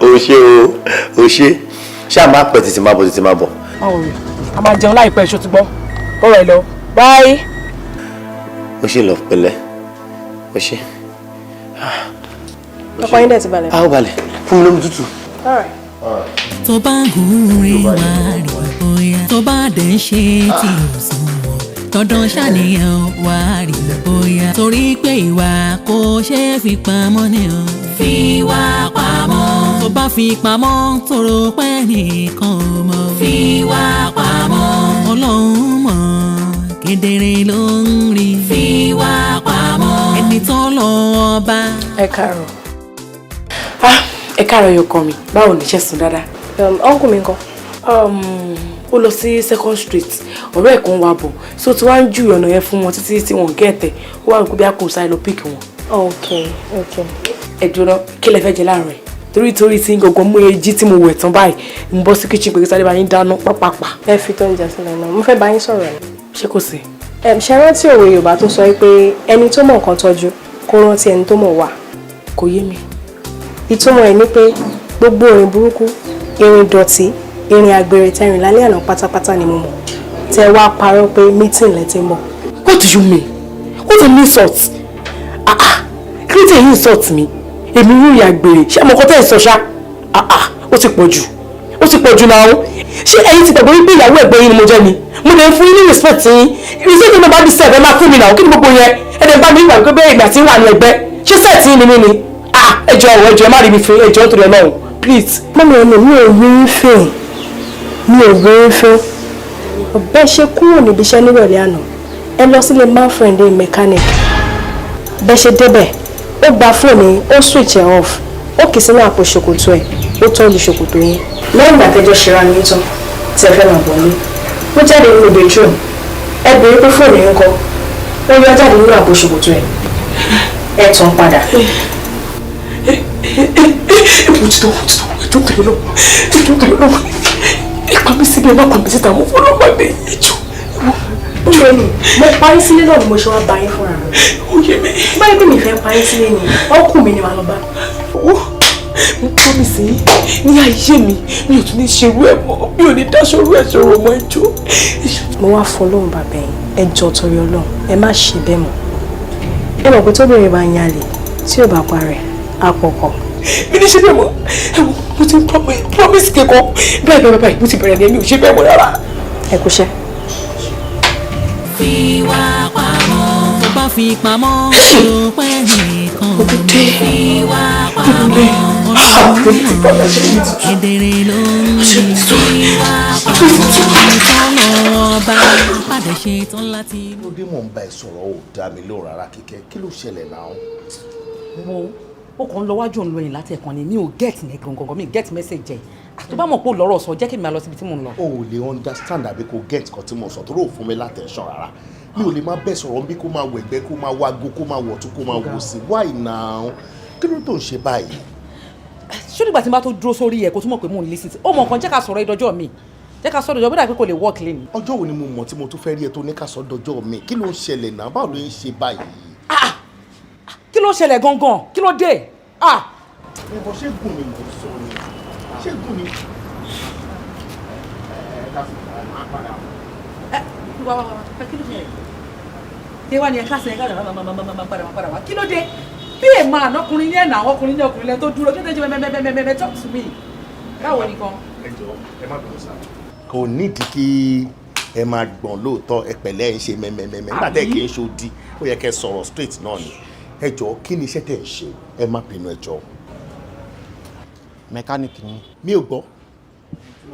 O ṣe ṣáà má pẹ́ tètè máa bọ̀. Má worry a máa jẹun láìpẹ́ ṣó ti gbọ́ ọ̀rọ̀ ẹ̀ lọ bye. O ṣe lọ pẹ̀lẹ́ o ṣe. ọkọ yín dẹ̀ ti balẹ̀. Ó balẹ̀ fún mi lómi tútù. tó bá gùn rí wá rí bóyá tó bá dẹ̀ ń ṣe tí ò sùn wọ̀ dandan ṣàníyàn wá rí bóyá torí pé ìwà kò ṣeé fi pamọ́ ni o. fi wá pamọ́. tó bá fi pamọ́ tó rò pé nìkan ò mọ̀. fi wá pamọ́. Ọlọ́run mọ̀ kedere ló ń rí. fi wá pamọ́. ẹni tó lọ ọba. Ẹ káàárọ̀. Ẹ káàárọ̀ yọkọ mi báwo ni iṣẹ́ sùn dáadáa. Uncle mi ńkọ́. Ó lọ sí Second Street ọ̀rẹ́ ẹ̀ kan wà bọ̀ so tí wọ́n á ń ju ọ̀nà yẹn fún wọn títí tí wọ́n gẹ̀ẹ́tẹ̀ ó wà nípa bí a kò sáré lọ píìkì wọn. Okay. Ẹ jọ̀rọ̀ kí lẹ fẹ́ jẹ láàárọ̀ ẹ̀ torí tí gangan mú ejí tí mo wẹ̀ tán báyìí mo bọ́ sí kitchen pé kí sáré bá yín dáná pápápá. Ẹ fi tó ń jẹ sílẹ̀ náà mo fẹ́ bá yín sọ̀rọ̀ ẹ̀. Ṣé kò sí? ṣe rántí òwe Yorùbá tó sọ pé ẹni tó mọ̀ nǹkan tọ́jú kó rántí ẹni tó mọ̀ wà. Kò yé mi. Ìtumọ̀ ẹ̀ ni pé gbogbo ìrìn burúkú, ìrìn dọ̀tí, ìrìn àgbèrè tẹ̀rìn lálẹ́ àná pátápátá ni mo mọ̀. Tẹ wá parọ́ pé meeting lẹ ti ń bọ̀. What do you mean? What an insult? Kí ló dé yín insult mi? Èmi rí ìrìn àgbèrè, ṣé àmọ́ kọ́tẹ́ ìsọ ṣá? Ó ti pọ̀ jù. Ó ti pọ̀ jù náà. Ṣé ẹ̀yin ti gbàgbọ́ wípé ìyàwó ẹ̀gbọ́n yín ni mo jẹ́ ni? Mo lè fún yín ní respect yín. Respect mi bá di sẹ́ẹ̀ bẹ́ẹ̀ máa fún mi náà. Kí ni gbogbo yẹn? Ẹ̀dẹ̀ bá mi wà pé bẹ́ẹ̀ ìgbà tí ń wà ní ẹgbẹ́. Ṣé sẹ́ẹ̀tì yín ni mí ni? Ẹjọ́ ẹ má rí mi fún ẹjọ́ nítorí Ọlọ́run. Please. Mọ́mí ẹ̀mí mi ò rí ń fẹ́. Mi ò rí ń fẹ́. Ọ̀bẹ ṣe kúrò níbi iṣẹ́ nírọ̀lẹ́ àná. Ẹ lọ sílé man friend mechanic. Bẹ́ẹ̀ ṣe débẹ̀. Ó gba fóònù, ó switch ẹ̀ off. Ó kì í sínú àpò ṣòkòtò ẹ̀. Ó tọ́jú ṣòkòtò yẹn. Lẹ́yìn ìgbà tẹ́jọ́ ṣe ra ní tán, tí ẹ fẹ́ máa bọ̀ ní. Ó jáde nínú bedroom. Ẹ béèrè pé fóònù yẹn kọ́. Ó yọ jáde nínú àpò ṣòkòtò ẹ̀. Ẹ tàn padà. Ìpa mi síbi ẹ̀ má kàn mí síta, mo fọ́nà wà ní ìjọ. Mo parí sílé náà ni mo ṣe wá bá yín fúnra mi. Ó yé mi. Báyìí pé mi fẹ́ parí sílé ni, ọkùnrin mi ni màá lọ bá. Mo promise ní ayé mi ò tún ní ṣerú ẹ̀ mọ́, mi ò ní dáṣọrú ẹ̀ sọ̀rọ̀ mọ́ ẹjọ́. Mo wá fọlọ́run bàbá yín, ẹjọ́ torí Ọlọ́run, ẹ má ṣe bẹ́ẹ̀ mọ́. Ẹ mọ̀ pé tóbìnrin bá ń yálè tí ò bá parẹ́, á pọ̀kọ̀. Mi ní ṣe bẹ́ẹ̀ mọ́, mo ti promise kẹ́kọ̀ọ́ báyìí mo ti bẹ̀rẹ̀ ní ẹ̀mí ò ṣe bẹ́ẹ̀ mọ́ rárá. Ẹ kúṣẹ́. Fi wá pamọ́, tó bá fi pamọ́, tó pẹ́ nìkan. Fi wá pamọ́, kedere ló ń rí. Fi wá pamọ́, ìtọ́nà ọba padà ṣe tán láti. Ló dé mò ń bá ẹ sọ̀rọ̀ ò dá mi lóhùn rárá Kíkẹ́, kí ló ṣẹlẹ̀ náà? Wo ó kàn ń lọ wájú òun lọ yìn láti ẹ̀kan ni mi ò get ní gangan mi get message ẹ̀ tó bá mọ̀ pé ó lọ́rọ̀ sọ jẹ́ kí mi máa lọ síbi tí mò ń lọ. O ò lè understand àbí kò get kan tí mo sọ tó rò fún mi látẹ̀sán rárá mi ò lè má bẹ̀ sọ̀rọ̀ bí kó máa wọ ẹ̀gbẹ́ kó máa wago kó máa wọ̀ tún kó máa wò sí why now kí ló tó ń ṣe báyìí. ṣé nígbà tí n bá tó dúró sórí ẹ̀ kó túmọ̀ pé mò ń lé sí i ó mọ̀ nǹkan jẹ́ ká sọ̀rọ̀ ìdọ́jọ́ mi jẹ́ ká sọ̀rọ̀ ìdọ́jọ́ bí dàbí kò lè work lé mi. ọjọ́ wo ni mo mọ̀ tí mo tún fẹ́ rí ẹ tó ní ká sọ dọjọ́ mi kí ló ń ṣẹlẹ̀ náà báwo ló ń ṣe báyìí. kí ló ṣẹlẹ̀ gangan kí ló dé. ẹ̀bọ̀ ṣé gùn mi ló sọ ni ṣé gùn mi. kí ló ṣẹlẹ̀ ṣé wá ní ẹ káṣẹ ká padà wá kí ló dé bí èèmọ ànákùnrin ní ẹ̀nà àwọn ọkùnrin ní ọkùnrin lẹ tó dúró kí ló dé ṣe mẹ́mẹ́mẹ́mẹ́mẹ́ talk to me báwo nìkan. ẹ jọ ẹ má bẹ̀rù sáà kò nídìí kí ẹ máa gbọ̀n lóòótọ́ ẹ pẹ̀lẹ́ ẹ ń ṣe mẹ́mẹ́mẹ́mẹ́ nígbà tẹ́ kì í ṣe odi ó yẹ kẹ́ sọ̀rọ̀ straight náà ni ẹ jọ kí ni iṣẹ́ tẹ̀ ń ṣe ẹ má bínú ẹ jọ. mẹkáníìkì ni. mi ò gbọ́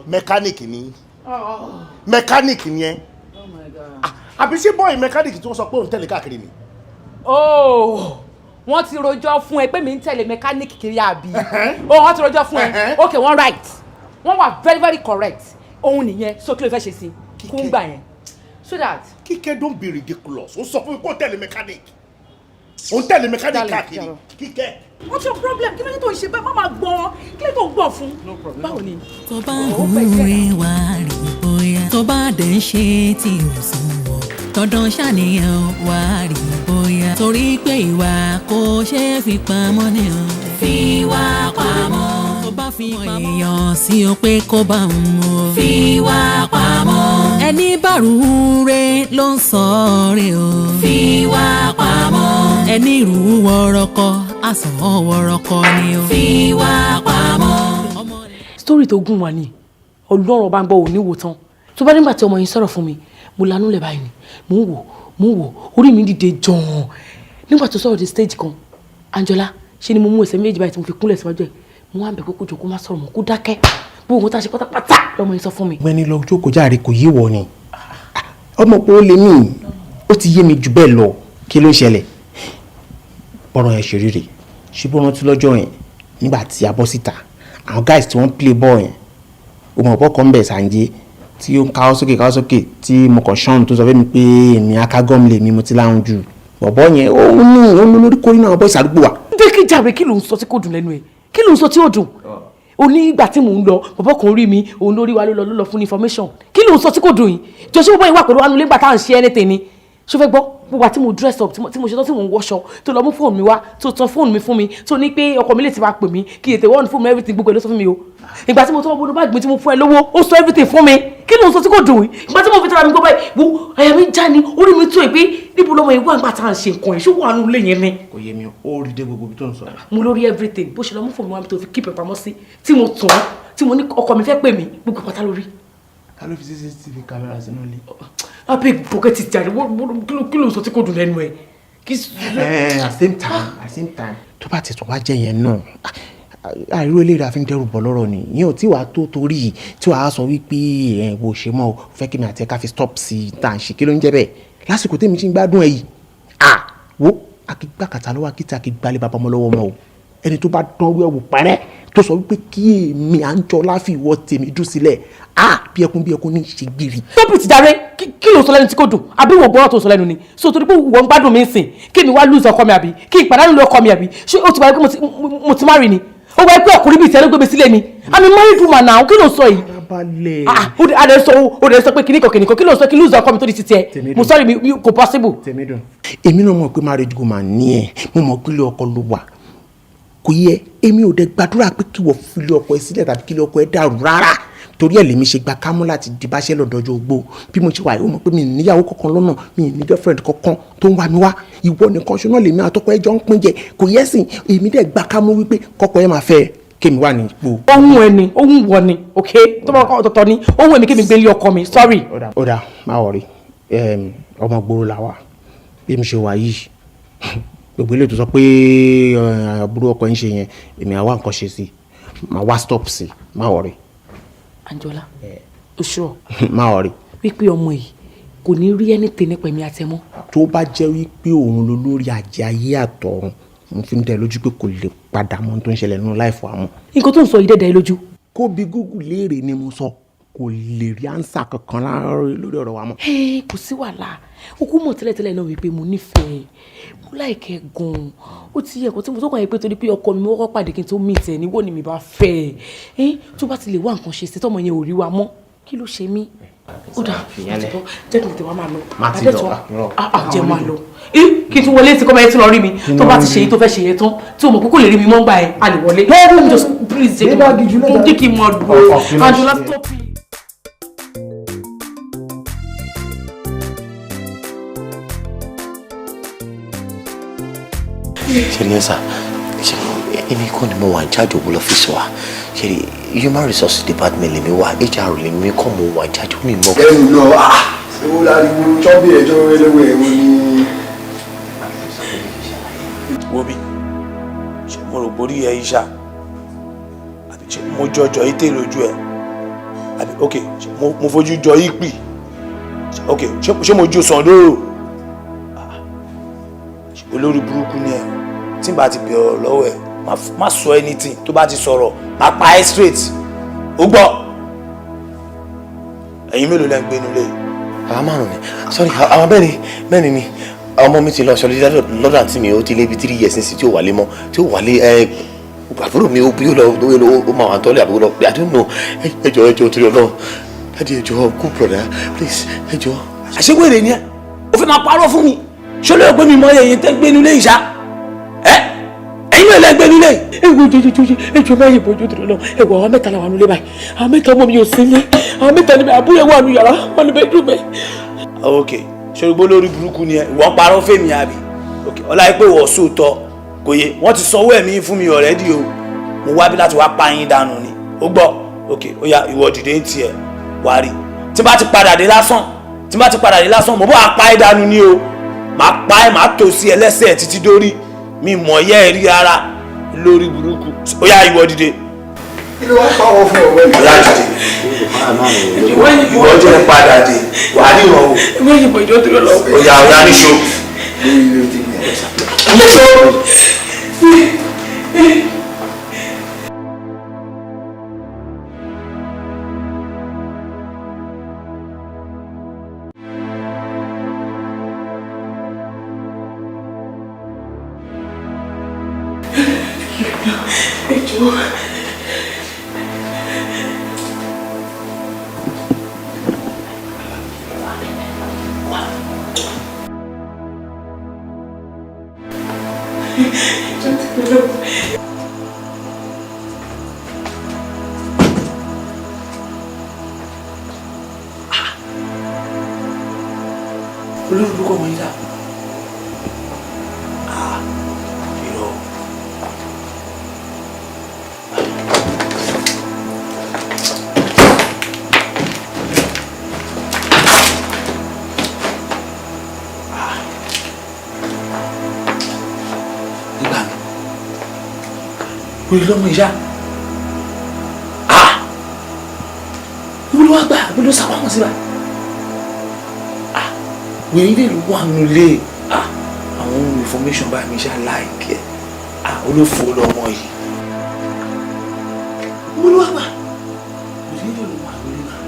mẹkáníìkì ni mẹkáníìkì ni ẹ àbí ṣé bọ́ọ̀ì mẹkáníìkì tí wọ́n sọ pé òun tẹ̀lé káàkiri ni. wọ́n ti rojọ́ fún ẹ pé mi ń tẹ̀lé mẹkáníìkì kiri àbí wọ́n ti rojọ́ fún ẹ okay wọ́n right wọ́n wà very very correct òun nìyẹn so kí ló fẹ́ ṣe sí kún gbà yẹn so that. Kíkẹ́ don't be ridiculous ó sọ fún mi kó tẹ̀lé mẹkáníìkì òun tẹ̀lé mẹkáníìkì káàkiri Kíkẹ́. what's your problem kí ló ní tó ń ṣe bẹ́ẹ̀ má máa gbọ́ kí ló tó ń gbọ́ fún. báwo ni. tó bá hùwé wá rí bóyá tó bá dẹ̀ ń ṣe tí ò sùn wọ̀ dandan ṣàníyàn wá rí bóyá torí pé ìwà kò ṣeé fi pamọ́ ni o. fi wá pamọ́ tó bá fi èèyàn sí o pé kó bá ń mú o. fi wá pamọ́ ẹni bàrú rẹ ló ń sọ rẹ o. fi wá pamọ́ ẹni rú wọ́rọ́kọ́ àsàn wọ́rọ́kọ́ ni o. fi wá pamọ́. Story tó gùn wá ni Ọlọ́run bá ń gbọ́ òní wò tán tó bá nígbà tí ọmọ yìí sọ̀rọ̀ fún mi mo lanú lẹ̀ báyìí ni mo ń wò orí mi dìde jọ̀ọ̀n nígbà tó sọ̀rọ̀ di stage kan Anjola ṣe ni mo mú ẹsẹ̀ méjì báyìí tí mo fi kúnlẹ̀ síwájú ẹ̀ mo wá ń bẹ̀ pé kó jọ kó má sọ̀rọ̀ mọ́ kó dákẹ́ gbogbo nǹkan tá a ṣe pátápátá lọ́mọ yìí sọ fún mi. gbẹ́ni lọ jókòó járe kò yé wọ ni ọmọ pé ó lè mí ó ti yé mi jù bẹ́ẹ̀ lọ kí ló ń ṣẹlẹ̀ bọ́rọ̀ yẹn ṣe rírì ṣé bó rántí lọ́jọ́ yẹn nígbà tí a bọ́ síta àwọn guys tí wọ́n play ball yẹn ọmọ ọ̀pọ̀ kan bẹ̀ sànjẹ́ tí ó ń káwọ́ sókè tí mo kàn ṣọ́n tó sọ fẹ́ mi pé èmi akágọ́m lè mi mo ti láhùn jù bọ̀bọ́ yẹn òun lórí kórìí náà bọ́ ìsàdúgbò wa. bẹ́ẹ̀kì jàre kí ló ń sọ tí kò dùn lẹ́nu ẹ̀ kí ló ń sọ tí ò dùn o ní ìgbà tí mò ń lọ bọ̀bọ́ kan rí mi òun lórí wa ló lọ fún information kí ló ń sọ tí kò dùn yìí jọ́sí bọ́bọ́ yìí wà pẹ̀lú wa nílé ìgbà táwọn ṣe anything ni ṣó fẹ́ gbọ́ gbogbo àti mo dress up tí mo ṣe tán tí mo ń wọṣọ tó lọ mú fóònù mi wá tó tan fóònù mi fún mi tó ní pé ọkọ mi lè ti máa pè mí kí ètè wọ́n fún mi everything gbogbo ẹ̀ ló sọ fún mi o ìgbà tí mo tọ́ bọ́dọ̀ báàgì mi tí mo fún ẹ lówó ó sọ everything fún mi kí ló ń sọ tí kò dùn ìgbà tí mo fi tara mi gbọ́ báyìí wo àyà mi já ni orí mi tó ẹ pé níbo lọ́mọ ìwà àgbà tá à ń ṣe nǹkan ẹ̀ ṣó wà nù lé yẹn ni. kò yé mi ó rí dé gbogbo ibi tó ń sọ. mo lórí everything bó ṣe lọ mú fóònù wa mi tó fi keep ẹ̀ pamọ́ sí tí mo tàn tí mo ní ọkọ mi fẹ́ pè mí gbogbo pátá lórí. ká ló fi CCTV camera sínú ilé. abeg bọ́kẹ́tì jàre kí ló ń sọ tí kò dùn lẹ́nu ẹ̀. at same time tó bá ti tọ́ wá jẹ́ yẹn náà àìró ilé rẹ̀ àfi ń dẹ́rù bọ̀ lọ́rọ̀ ni ìyẹn ò tí wàá tó torí tí wàá sọ wípé wo ṣe mọ́ o fẹ́ kí mi àti ẹ̀ka fi stop sí tá à ń ṣe kí ló ń jẹ́ bẹ́ẹ̀ lásìkò tèmi ti ń gbádùn ẹ̀ yìí wo akígbàkàtà lọ́wọ́ akíta akígbalẹ̀ bàbá ọmọ lọ́wọ́ mọ́ o ẹni tó bá dánwó ẹ̀wò parẹ́ tó sọ wípé kí èmi à ń jọ láfi ìwọ tèmi dùn sílẹ̀ bí ẹkún ní ṣe gbìrì. tóbi ti darí kí ló sọ lẹ́nu tí kò dùn àbí wọ́n gbọ́dọ̀ tó sọ lẹ́nu ni so torí pé wọ́n gbádùn mi sìn kí mi wá lùzọ ọkọ mi àbí kí ìpàdánù lọ ọkọ mi àbí ṣé o ti wáyé pé mo ti má rí ni ó wáyé pé ọkùnrin bíi tẹ́lẹ̀ gbé mi sílẹ̀ ni àmì married woman náà kí ló sọ yìí. ó dẹ̀ sọ pé kìnnìkan kí ló sọ kí lùzọ ọkọ mi tó di ti tiẹ̀ mo sọ mi kò possible. èmi náà mọ̀ pé married woman ní ẹ̀ mo mọ̀ pé ilé ọkọ ló wà kò yẹ èmi ò dẹ̀ gbàdúrà pé kí wọ́n fi ilé ọkọ ẹ sílẹ̀ tàbí kí ilé ọkọ ẹ dàrú rárá torí ẹ̀ lèmi ṣe gba kámú láti di báṣẹ́ lọ́dọọjọ́ ogbó bí mo ṣe wà yóò mọ̀ pé mi ì níyàwó kankan lọ́nà mi ì ní girlfriend kankan tó ń wá mi wá ìwọ nìkan ṣùgbọ́n lèmi àtọkọ ẹjọ́ ń pín jẹ kò yẹ sìn èmi dẹ̀ gba kámú wípé kọ́kọ́ ẹ máa fẹ́ kémi wà ní ipò. ohun ẹni ohun wọ ni ok tó bá kọ́ ọ̀tọ̀ọ̀tọ̀ ni ohun ẹni kémi gbé ilé ọkọ mi sorry. ó dà má wọrí ọmọ gbòòrò la wà bí mo ṣe wà yìí gbogbo ilé tó sọ pé àbúrò ọkọ ń ṣe yẹn èmi àwa nǹkan ṣe sí máa wá stop sí má wọrí. Anjola oṣù má wọrí. wípé ọmọ yìí kò ní rí ẹni tẹ nípa èmi àtẹmọ. tó bá jẹ́ wípé òun ló lórí àjẹ ayé àtọ̀run mo fi ń dẹ lójú pé kò lè padà mọ́ tó ń ṣẹlẹ̀ nínú láìfọ àmọ́. nǹkan tó ń sọ yìí dẹ́dẹ́ lójú. kó bí Google léèrè ni mo sọ kò lè rí ánsà kankan lórí ọ̀rọ̀ wa mọ́. kò sí wàhálà okú mọ̀ tẹ́lẹ̀tẹ́lẹ̀ náà wípé mo nífẹ̀ẹ́ mo láìkẹ́ gan-an ó ti yẹ kó tí mo tó kàn yín pé torí pé ọkọ mi mo kọ́kọ́ pàdé kí n tó mí tẹ̀ níwọ̀ ni mi bá fẹ́ ẹ tó bá ti lè wá nǹkan ṣe sí tọmọ yẹn ò rí wa mọ́ kí ló ṣe mí. ó dà jẹ́ kí n tètè wá máa lọ jẹ́ máa lọ kí n tún wọlé tí kọ́mọ yẹn tún lọ rí mi tó bá ti ṣe yìí tó fẹ́ ṣe yẹn tán tí o mọ̀ pé kò lè rí mi mọ́ gbà ẹ̀ a lè wọlé just please jẹ́ kí n mọ̀ ọ́ Anjola stop me. Ṣèlésà èmi kọ́ ni mo wà ní charge owó lọ́fíìsì wa ṣe human resources department lèmi wà HR lèmi kọ́ mo wà ní charge mi mọ́. ẹnu lọ ewu láriwo tọ́bí ẹjọ́ ẹlẹ́wọ̀ ẹ̀wọ̀ ni. wo bí ṣe mo rò borí ẹ iṣá àbí ṣe mo jọjọ yìí tè lójú ẹ àbí ok mo fojú jọ yìí pì ok ṣé mo jó sàn lóòrò olórí burúkú ni ẹ tí n bá ti bẹ̀rẹ̀ lọ́wọ́ ẹ má sọ anything tó bá ti sọ̀rọ̀ má pa ẹ́ straight ó gbọ́ ẹ̀yin mélòó lẹ́ ń gbénu lé. àwọn márùn ni sorry àwọn bẹ́ẹ̀ ni ọmọ mi ti lọ sọlẹ lọ́dọ̀ àǹtí mi ó ti lé bí 3 years nísìsiyìí tí ó wálé mọ́ tí ó wálé àbúrò mi ó bí ó lọ ó máa wà ń tọ́lé àbúrò lọ I don't know ẹjọ́ torí Ọlọ́run dáàdi ẹjọ́ cool brother please ẹjọ́. àṣewèrè ni ẹ o fẹ́ máa parọ́ fún mi ṣé ló yẹ pé mi mọ ẹ̀yin tẹ́ gbénu lé ìṣá ẹ̀yin náà lẹ́ gbénu lé. ewu ẹjọ mẹ́rin bójú tó lọ ẹwọ àwọn mẹ́ta làwọn nílé báyìí àwọn mẹ́ta ọmọ mi ò sí ilé àwọn mẹ́ta níbi àbúrò ẹwọ àánú yàrá wọn ní bẹ́ẹ̀ dùn mẹ́. ok ṣòro lórí burúkú ni ẹ ìwọ parọ́ fèmí àbí ok ọlá yìí pé ìwọ sóòótọ́ kò yẹ wọ́n ti sanwó ẹ̀mí fún mi already o mo wá bí láti wá pa yín dànù ni ó gbọ́ ok ó yá ìwọ dìde ń tiẹ̀ wá rí tí bá ti padà dé lásán mo bọ́ àpá ẹ̀ dànù ni o máa pa ẹ̀ máa tò sí ẹlẹ́sẹ̀ títí dórí mi mọ̀ yẹ́ ẹ̀ rí rárá lórí burúkú ó yá ìwọ dìde. kí ló wá pàwọ́ fún ọ̀wẹ́ yìí. ọ̀la dìde ìwọ jẹ́ padà dé wà á níwọ̀n o. ìwé ìbò ìjọ tó lọ. ó yá níṣó. wèrè lọ́mọ ìyá mo ló wá gbà mo ló sápamọ́ síbà wèrè ilé ló wà nílé àwọn information bá mi ṣá láìpẹ́ olófò lọ́mọ yìí mo ló wá gbà wèrè ilé ló wà nílé náà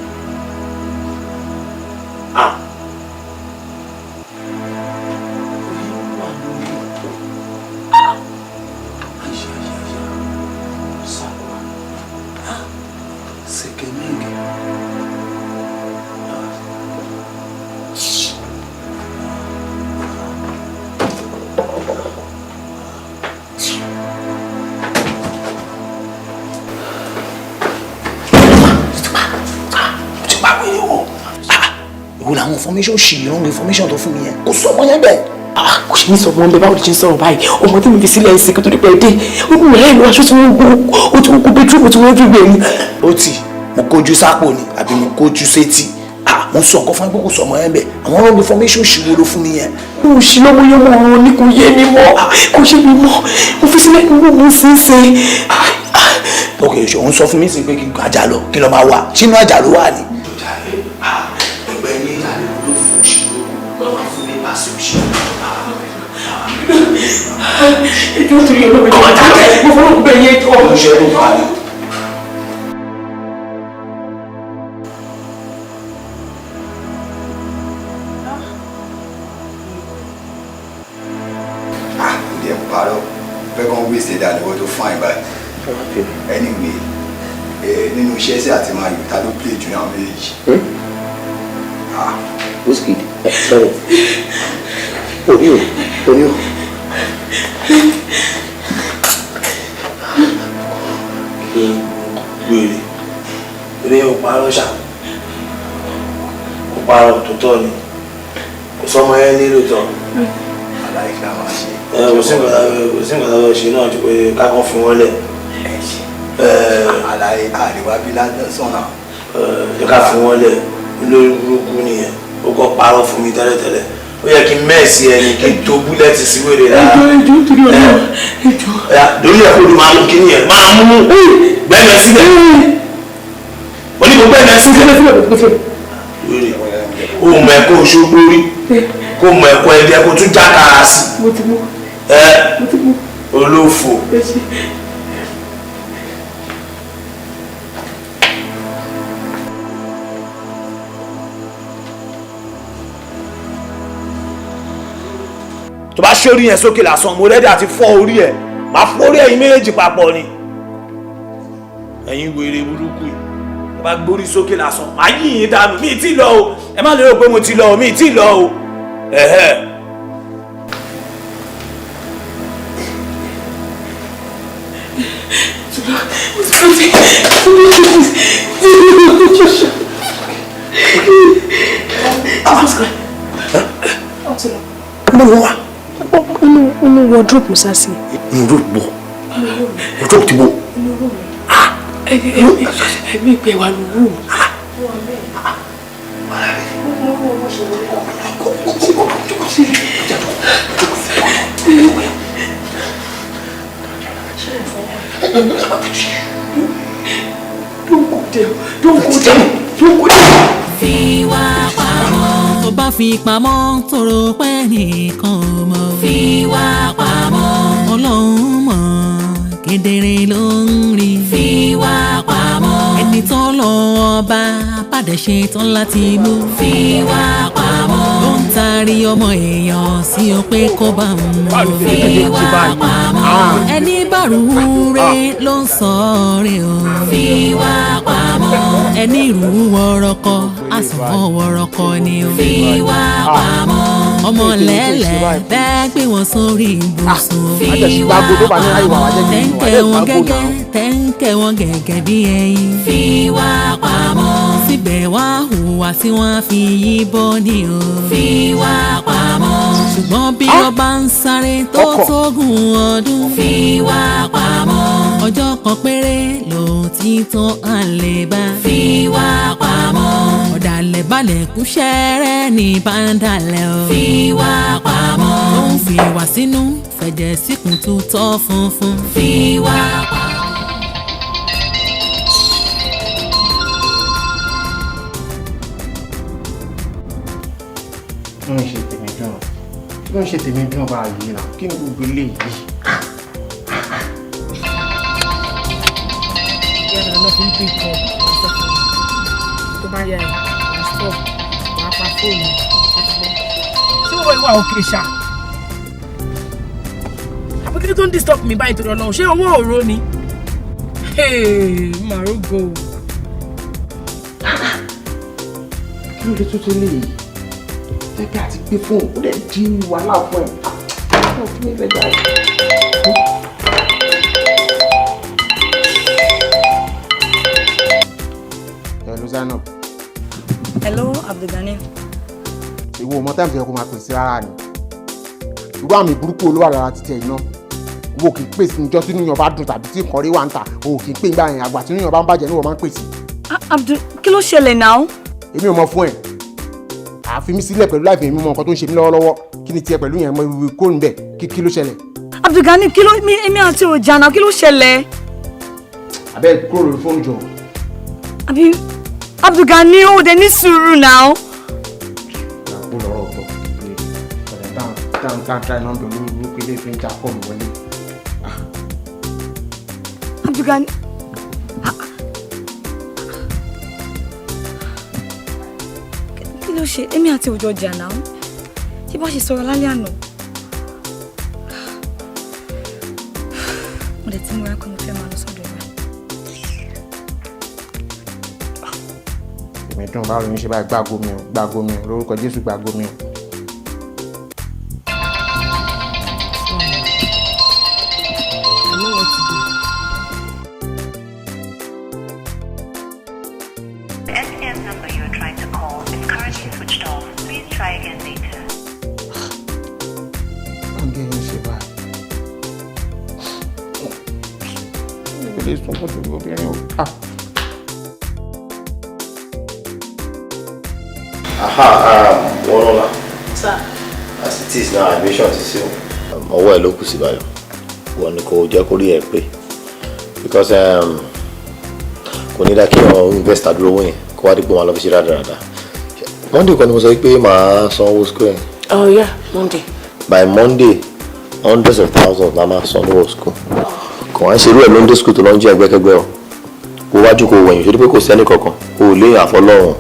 àwọn information ṣì wrong information tó fún mi yẹn kò sọ ọmọ yẹn bẹ́ẹ̀. kò ṣe ní sọ ọmọ ọbẹ báwo lè ṣe sọ̀rọ̀ báyìí ọmọ tí mi fi sílẹ̀ ẹ̀sìn kí tó dípẹ́ dé ó mú ìyá ìlú aṣọ tí wọ́n gbó ó ti wọ́n kó bẹ́tírùmù tí wọ́n dúró ẹ̀yìn. ó tì mo kójú sápò ni àbí mo kójú sétí mo sọ nǹkan fún ẹgbẹ́ kò sọ ọmọ yẹn bẹ́ẹ̀ àwọn wrong information ṣì wo ló fún mi yẹn. mo ṣì lọ́mọ yẹn mọ́ ọ̀rọ̀ ní kò yé mi mọ́ kò ṣe mi mọ́ mo fi sílẹ̀ kí wọ́n mú sí ṣe. ok òun sọ fún mi sí pé kí n àjà lọ kí n lọ máa wà sínú àjà ló wà ní. ètò ìtòrí olóògbé tó wà jáde mo fọwọ́ gbẹ yẹn tó. iṣẹ́ ló fà á ní. ìdí ẹ̀ parọ́ fẹ́ kàn wí ṣe dáadáa wọ́n tó fáìn báyìí. anyway nínú iṣẹ́ sí àti máa yọ ta ló play jù ní àwọn méjèèjì. Wizkid sorry oníò wèrè eré òparọ́ ṣá òparọ́ tó tọ́ ni kò sọmọ yẹn nílò tán aláì kí a máa ṣe. kò sí nǹkan tó ṣe náà ju pé kákan fi wọ́n lẹ̀. aláì àríwá bí ládọ́sán náà. ká fi wọ́n lẹ̀ lórí burúkú nìyẹn ó kọ́ parọ́ fún mi tẹ́lẹ̀tẹ́lẹ̀ ó yẹ kí n mẹ́ẹ̀sì ẹni kí n tó búlẹ́ẹ̀tì sí wèrè rárá. ẹjọ́ torí ọ̀nà ẹjọ́. lórí ẹ̀kọ́ ló máa mú kí nìyẹn máa mú gbẹ́mẹ̀ síbẹ̀ onígbò gbẹ́mẹ̀ síbẹ̀ lórí ó mọ ẹ̀kọ́ oṣoogbórí kó mọ ẹ̀kọ́ ẹ̀dí ẹ̀kọ́ tún jákàá sí olófò. tó bá ṣórí yẹn sókè lásán mo rẹ́dí àti fọ́ orí ẹ̀ máa fọ́ orí ẹ̀yin méjèèjì papọ̀ ni ẹ̀yin wèrè burúkú yìí tó bá gbórí sókè lásán máa yí yín dànù mi ì tí lọ o ẹ má lérò pé mo ti lọ o mi ì tí lọ o mo lọ wá. inú wardrobe musa sí. inú wardrobe wardrobe ti bo. ẹ̀mí ìpè wà ló wù. Don't go there. Fi wá pamọ́. Tó bá fi pamọ́ tóró pẹ́ nìkan mọ̀. Fi wá pamọ́. Ọlọ́run mọ̀ kedere ló ń rí. Fi wá pamọ́. Ẹni tó lọ ọba pàdé ṣe tán láti mú. Fi wá pamọ́. Ló ń taari ọmọ èèyàn sí ọ pé kó bá ń mú. Fi wá pamọ́. Ẹni bàrú rẹ ló ń sọ rẹ o. Fi wá pamọ́. Ẹni rú wọ́rọ́kọ àsùnwọ̀n wọ́rọ́kọ ni o. Fi wá pamọ́. Ọmọ lẹ́lẹ̀ bẹ́ẹ̀ gbé wọn sórí ibùsùn. Fi wá pamọ́. Tẹ́ńkẹ́ wọn gẹ́gẹ́ tẹ́ńkẹ́ wọn gẹ́gẹ́ bí ẹyin. Fi wá pamọ́. Síbẹ̀ wá hùwà tí wọ́n fi yí bọ́ ni o. Fi wá pamọ́. Ṣùgbọ́n bí wọ́n bá ń sáré tó tógún ọdún. Fi wá pamọ́. Ọjọ́ kan péré lòun ti tán àlè bá. Fi wá pamọ́. Ọ̀dàlẹ̀ balẹ̀ kú ṣẹ́rẹ́ ní bàndàlẹ̀ o. Fi wá pamọ́. Ó ń fi wá sínú fẹ̀jẹ̀ síkùn tó tọ́ funfun. Fi wá pamọ́. ló ń ṣe tèmi dùn kí ló ń ṣe tèmi dùn báyìí náà kí ni gbogbo eléyìí. yàrá lọ fún pé kọ́ tó bá yà ẹ̀ wá stop wàá pa fóònù ṣé wọ́n wà òkè ṣá àbíkí tó ń disturb mi báyìí tó lọ lọ́wọ́ ṣé owó òró ni màrúgò. kí ló dé tó tó léyìí tẹ́kẹ́ àti pé fóònù ó dẹ̀ di wàhálà fún ẹ̀ ó fi mí fẹ́ jà ẹ̀. hello Zainab. Hello Abdulgani. ìwọ ọmọ táìmù tẹ kó máa pèsè rárá ni irú àmì burúkú olówó àdára ti tẹ iná wo kì í pèsè níjọ́ tí níyàn bá dùn tàbí tí nǹkan rí wà ń tà o kì í pè nígbà yẹn àgbà tí níyàn bá ń bàjẹ́ níwọ̀n máa ń pèsè. Abdul kí ló ṣẹlẹ̀ náà. èmi ò mọ fún ẹ àfi mi sílẹ̀ pẹ̀lú láìpẹ́ mi mọ nǹkan tó ń ṣe mí lọ́wọ́lọ́wọ́ kí ni tiẹ̀ pẹ̀lú yẹn mo ìwé kó níbẹ̀ kí ló ṣẹlẹ̀. Abdulgani kí ló èmi àti ọjà náà kí ló ṣẹlẹ̀. abẹ́ kúrò lórí fóònù jọ. àbí Abdulgani ó dé ní sùúrù náà. ó lọ́rọ̀ ọ̀tọ̀ ọ̀rẹ́ dáńtá iná bẹ̀rù lórúkọ ilé ìfẹ́ ìjà kọ́ọ̀lù wọlé. Abdulgani. kí ló ṣe èmi àti òjò ọjà náà ṣé bá ṣe sọ̀rọ̀ lálẹ́ àná. mo dẹ̀ ti múra kó mo fẹ́ máa lọ sọ́dọ̀ ẹ̀. èmi dùn báwo ni ṣe báyìí gbàgbó mi o lórúkọ Jésù gbàgbó mi o. Wọ́nọ́lá. Sir. As it is now, admission ti sí o. Ọwọ́ ẹ̀ ló kù sí báyọ̀. Wọ́n ní kò jẹ́ kó rí ẹ̀ pé. Because kò ní dá kí wọ́n invest àdúró owó yẹn kó wá dípò wọn lọ fi ṣe rádaràda. Monday kan ni mo sọ pé màá san owó school yẹn. Oh yeah, Monday. By Monday, hundreds of thousands la máa san owó school. Kò wá ń ṣerú ẹ̀ lóńdé school tó lọ ń jẹ́ ẹgbẹ́kẹ́gbẹ́ o. Kó wájú kó wẹ̀yìn ṣe pé kò sẹ́ni kankan. O ò léyìn àfọlọ́run.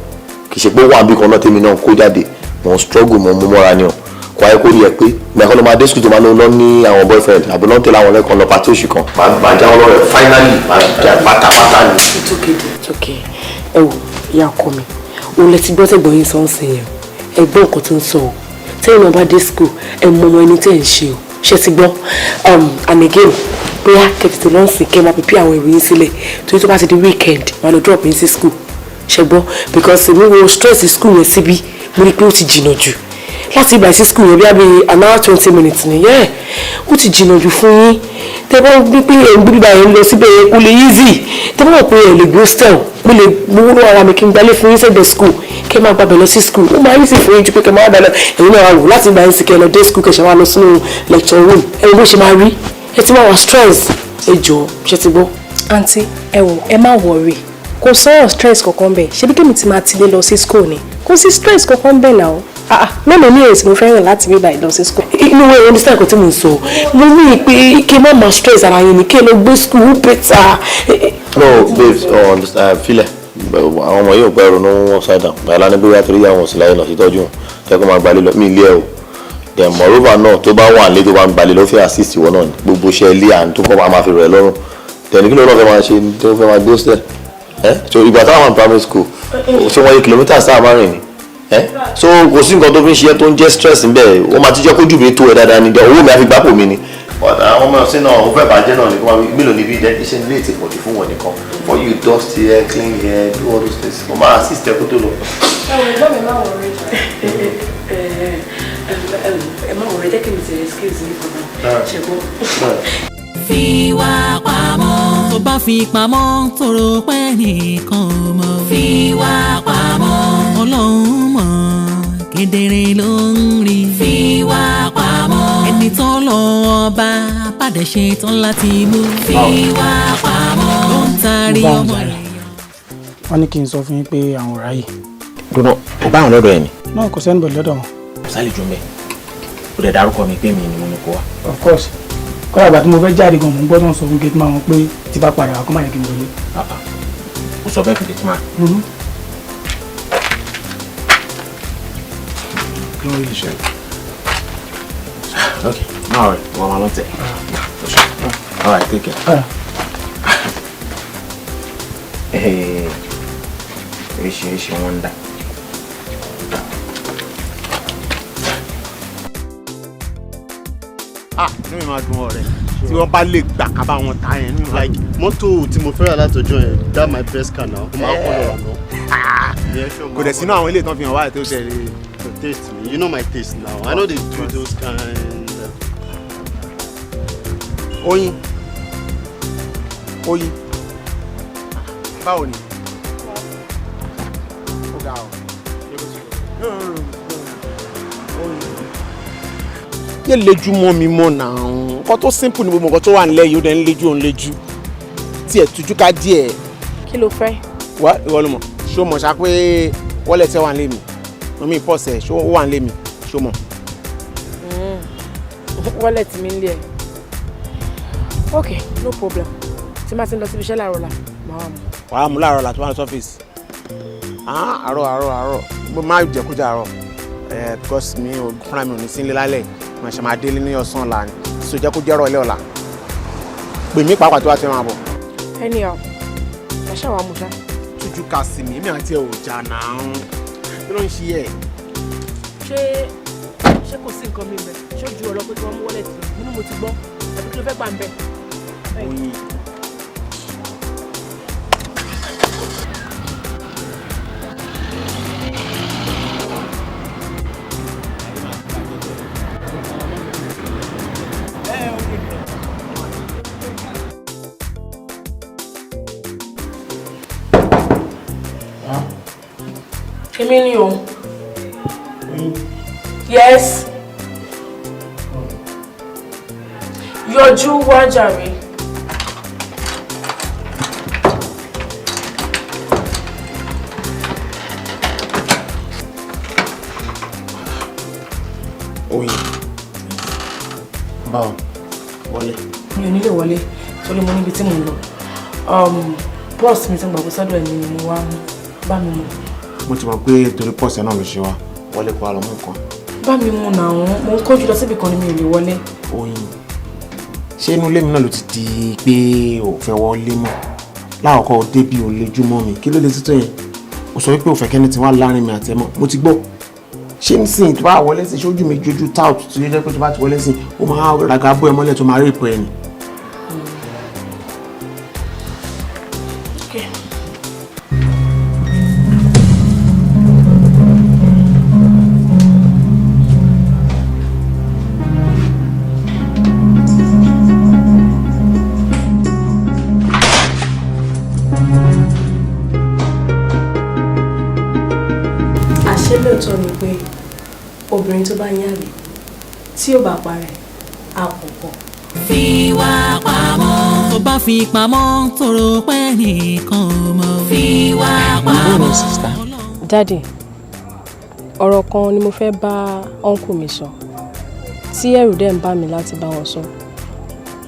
Kì í ṣe pé wà bí kan náà tèmi náà kó jáde mo struggle mo mú mọ́ra ni o kò ayé kó rí ẹ pé mẹ́kàn ló máa dé school tó máa lọ ní àwọn boyfriend àbí lọ́n tẹ̀lé àwọn lẹ́kọ̀ọ́ lọ pàtó oṣù kan máa já wọn lọ́rẹ̀ finally máa já pátápátá ni. It's okay ẹ wò ìyá ọkọ mi òun lẹ ti gbọ́ tẹ̀gbọ́n yín sọ ń sìn yẹn ẹ gbọ́ nǹkan tó ń sọ o tẹ́yìn náà bá dé school ẹ mọ ọmọ ẹni tẹ́ ẹ̀ ń ṣe o ṣe ti gbọ́ and again bóyá kẹ̀tìtì lọ́n sìn kẹ́ máa pèpè àwọn ìròyìn sílẹ̀ torí tó bá ti di weekend máa lọ drop yín sí school ṣẹgbọ́ because èmi wo stress school yẹn síbí mo rí i pé ó ti jìnnà jù láti ìgbà sí school yẹn bí i an hour 20 minutes nìyẹn ó ti jìnnà jù fún yín tẹ bá gbé pé ẹ̀ ń gbé bíbá yẹn lọ síbẹ̀ yẹn kó lè easy tẹ bá wọ̀ pé ẹ̀ lè gbé hostel mo lè gbowó lọ́wọ́ ara mi kí n gbalẹ̀ fún yín sẹ́gbẹ̀ẹ́ school kẹ́ máa gbàgbẹ́ lọ sí school ó máa easy fún yín ju pé kẹ́ máa wà dáná ẹ̀yin náà wà wò láti ìgbà yẹn sì kẹ́ lọ dé school kẹ́ ṣe máa lọ sínú lecture room ẹ̀ bó ṣe máa rí ẹ ti máa wà stress ẹ jọ̀ọ́ ṣe ti gbọ́. àǹtí ẹ wò ẹ má worry kò sọ̀rọ̀ stress kankan bẹ́ẹ̀ ṣebí kí mi ti máa tilé lọ sí school ni kò sí stress kankan bẹ́ẹ̀ náà mẹ́lòó ní èsì mo fẹ́ràn láti bí báyìí lọ sí school. inú wo ẹni sáà kan tí mo ń sọ mo ní i pé kí n má máa stress ara yín ni kí ẹ lọ gbé school better. no babes filẹ̀ àwọn ọmọ yóò pẹ́ ronú wọn side down bàyá ní bóyá torí àwọn òsì láyé lọ sí tọ́jú wọn jẹ́ kó máa gbalẹ̀ lọ mí ilé ẹ̀ o then moreover náà tó bá wà nílé tó bá ń gbalẹ̀ ló fẹ́ assist ìwọ náà gbogbo iṣẹ́ ilé à ń tó kọ́ máa fi rẹ̀ lọ́rùn then kí ló náà fẹ́ máa ṣe tó fẹ́ máa gbé hostel so ìgbà táwọn primary school ṣé wọ́n yẹ kìlómítà sáà márùn-ún ni so kò sí nǹkan tó fi ń ṣe tó ń jẹ́ stress ń bẹ̀ wọ́n máa ti jẹ́ kójú mi tó ẹ dáadáa ní owó mi àfi gbápò mi ni. àwọn ọmọ ọ̀sìn náà ó fẹ́ bàjẹ́ náà nìkan mélòó níbi iṣẹ́ nílé ètò ìpọ̀jù fún wọn nìkan for you dust here clean here do all those things mo máa assist ẹ kó tó lọ. ẹ má wọrẹ jẹ́ kí mi ti excuse ní fún náà ṣẹ́gun. fi wá pamọ́ tó bá fi pamọ́ tó rò pé nìkan ò mọ̀ fi wá pamọ́ ọlọ́run mọ̀ kedere ló ń rí fi wá pamọ́ ẹni tó lọ ọba bàdẹ̀ ṣe tán láti mú fi wá pamọ́ ló ń tarí ọmọ rẹ̀. wọ́n ní kí n sọ fún yín pé àwọn ọ̀rá yìí. gbọ́dọ̀ kò bá àwọn lọ́dọ̀ ẹ̀ ni. náà kò sẹ́ni bọ̀ lọ́dọ̀ wọn. sálejò mẹ́ kò dẹ̀ dárúkọ mi pé mi ni mo ní kó wá. Of course kọ́lá ìgbà tí mo fẹ́ jáde gan mo ń gbọ́dọ̀ sọ fún gate man wọn pé tí bá padà wá kó má yẹ kí n wọlé. Mo sọ bẹ́ẹ̀ fún gate man. kí ló ń rí iṣẹ́. Okay, no worry, wọ́n máa lọ tẹ̀. All right, take care. Oríṣiríṣi wọn dà. Inú mi máa dùn ọ̀rẹ́ tí wọ́n bá lè gbà ká bá wọn ta yẹn nínú láì. Mọ́tò tí mo fẹ́ rà látọjọ́ yẹn that my best car now. Ó máa kọ́ lọ́wọ́ náà. Kò dẹ̀ sínú àwọn ilé ìtàn fi hàn wáyé tó ṣẹlẹ̀. Taste me, you know my taste now. I know they do those kind. Oyin. Báwo ni? Ó ga ọ́. Yé lejú mọ́ mi mọ́ náà. Nǹkan tó simple ni gbogbo nǹkan tó wà nílẹ̀ yìí ó dẹ̀ ń lejú òun lejú. Tí ẹ̀ tújú ká díẹ̀. Kí ló fẹ́? Wá ìwọ ló mọ̀. Ṣó mọ̀ ṣá pé wọ́lẹ̀ tí wà nílé mi. Mo pọ̀sẹ̀ ṣó wà nílé mi. Ṣó mọ̀. Wọ́lẹ̀ tí mi ń lé ẹ̀. Okay, no problem. Tí máa ti ń lọ síbi iṣẹ́ láàárọ̀ la, màá wà mú. Wàá mú láàárọ̀ la tó wà ní ọ́fíìsì. Àárọ̀. Mo máa jẹ̀kújà àárọ̀. Because mi ò fúnra mi ò ní sí ilé lálẹ́. Mo ṣe máa délé ní ọ̀sán ọ̀la ni. So jẹ́ kó jẹ́rọ̀ ilé ọ̀la. Pè mí pàápàá tó wá ti máa bọ̀. Anyhow, màá ṣàwà mú ṣá. Tújú ká sí mi, èmi àti ẹ̀ ò jà náà. Kí ló ń ṣe ẹ̀? Ṣé kò sí nǹkan mi bẹ̀? Ṣé ojú ọ̀rọ̀ pé kí wọ́n mú wọ́lẹ̀ tì nínú mo ti gbọ́? Tàbí kí ló fẹ́ gbà ń bẹ̀? Oyin. Èmi ni o. Yes. Yọjú wá jàre. Oyin. Báwo? Wọlé. Mi ò nílé wọlé torí mo níbi tí mo ń lọ. Bros mi ti ń gbàgbé sọ́dọ̀ ẹ̀mí ni mo wá bá mi mú. Mo ti mọ̀ pé torí pọ̀sẹ̀ náà ló ṣe wá. Wọlé kó wa lọ mú nǹkan. Bá mi mú nà wọ́n, mo ń kójú lọ síbi kan ni mi ò lè wọlé. Oyin. Ṣé inú ilé mi náà ló ti di pé ò fẹ́ wọlé mọ́? Láàkọ́ ò débi ò lejú mọ́ mi. Kí ló dé títọ́ yẹn? O sọ wípé ò fẹ́ kẹ́ni tí wà láàrin mi àti ẹ mọ́. Mo ti gbọ́. Ṣé nísìnyí tó bá wọlé sí ṣojú mi jojú tout tó yẹ jẹ́ pé tó bá ti wọlé sí ó máa raga bó ẹ mọ́lẹ̀ tó máa rí ìpò ẹni. Lóòótọ́ ni pé obìnrin tó bá ń yàrá tí ó bá parẹ́ á pọ̀. Fi wá pamọ́. Tó bá fi pamọ́ tóró pẹ́ nìkan ò mọ̀. Fi wá pamọ́. Daddy, ọ̀rọ̀ kan ni mo fẹ́ bá uncle mi sọ tí ẹ̀rù dẹ̀ ń bà mí láti bá wọn sọ.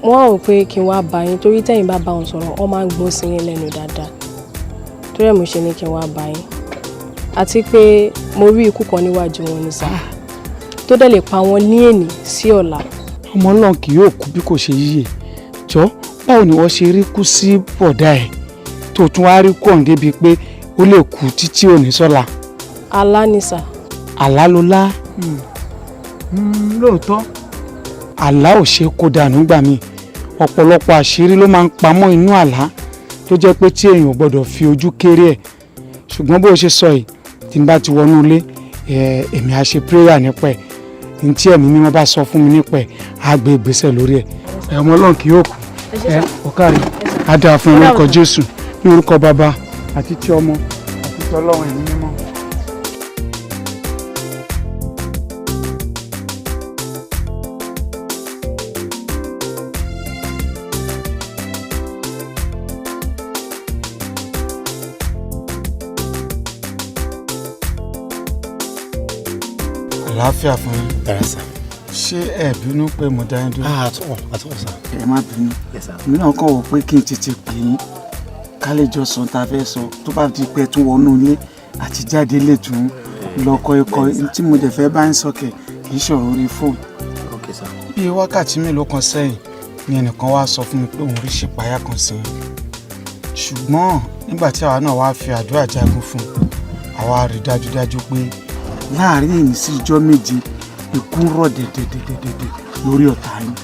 Wọ́n á rò pé kí n wá bá yín torí tẹ́yìn bá bá wọn sọ̀rọ̀ wọ́n máa ń gbọ́ sí yín lẹ́nu dáadáa. Torí ẹ̀ mo ṣe ní kí n wá bá yín. Àti pé mo rí ikú kan níwájú wọn ní sáà tó dẹ̀ lè pa wọn ní èní sí ọ̀la. Ọmọ náà kì yóò kú bí kò ṣe yíyè. Jọ báwo ni wọ́n ṣe rí kú sí bọ̀dá ẹ̀ tó tún wá rí kú ọ̀hún débi pé ó lè kú títí òní sọ́la. Àlá ni sà. Àlá ló lá. Lóòótọ́ àlá ò ṣe kó dànù gbà mí. Ọ̀pọ̀lọpọ̀ àṣírí ló máa ń pamọ́ inú àlá tó jẹ́ pé tí èèyàn ò gbọ́dọ̀ fi ojú kéré ẹ̀. Ṣùgbọ́n bó ṣe sọ yìí tí n bá ti wọnú ilé èmi á ṣe prayer nípa ẹ̀ ní tí ẹ̀mí mímọ́ bá sọ fún mi nípa ẹ̀ á gbé ìgbésẹ̀ lórí ẹ̀. Ọmọ Ọlọ́run kì yóò kú ọ̀kárí á dáa fún orúkọ Jésù ní orúkọ Bàbá àti ti Ọmọ àti ti Ọlọ́run ẹ̀mí mímọ́. àlàáfíà fún yín. Bẹ́ẹ̀ sà. Ṣé ẹ bínú pé mo dá yín dúró? Àtọ́ sà. Ẹ má bínú. Èmi náà kàn wò pé kí n tètè pè yín ká lè jọ sọ tá a fẹ́ sọ tó bá di pé tún wọnú ilé àti jáde lè tún lọ́kọ̀ ikọ̀ tí mo dẹ̀ fẹ́ bá ń sọ̀kẹ̀ kì í ṣọ̀rọ̀ orí fóònù. Okay sà. Bí wákàtí mélòó kan sẹ́yìn ni ẹnìkan wá sọ fún mi pé òun rí ṣèpáyà kan sí i. Ṣùgbọ́n nígbà tí àwa náà wá fi àdúrà jagun fún àwa rí dájúdájú pé láàárín èyí sí ijọ́ méje ikú ń rọ̀ dẹ̀dẹ̀dẹ̀dẹ̀dẹ̀ lórí ọ̀tá yín.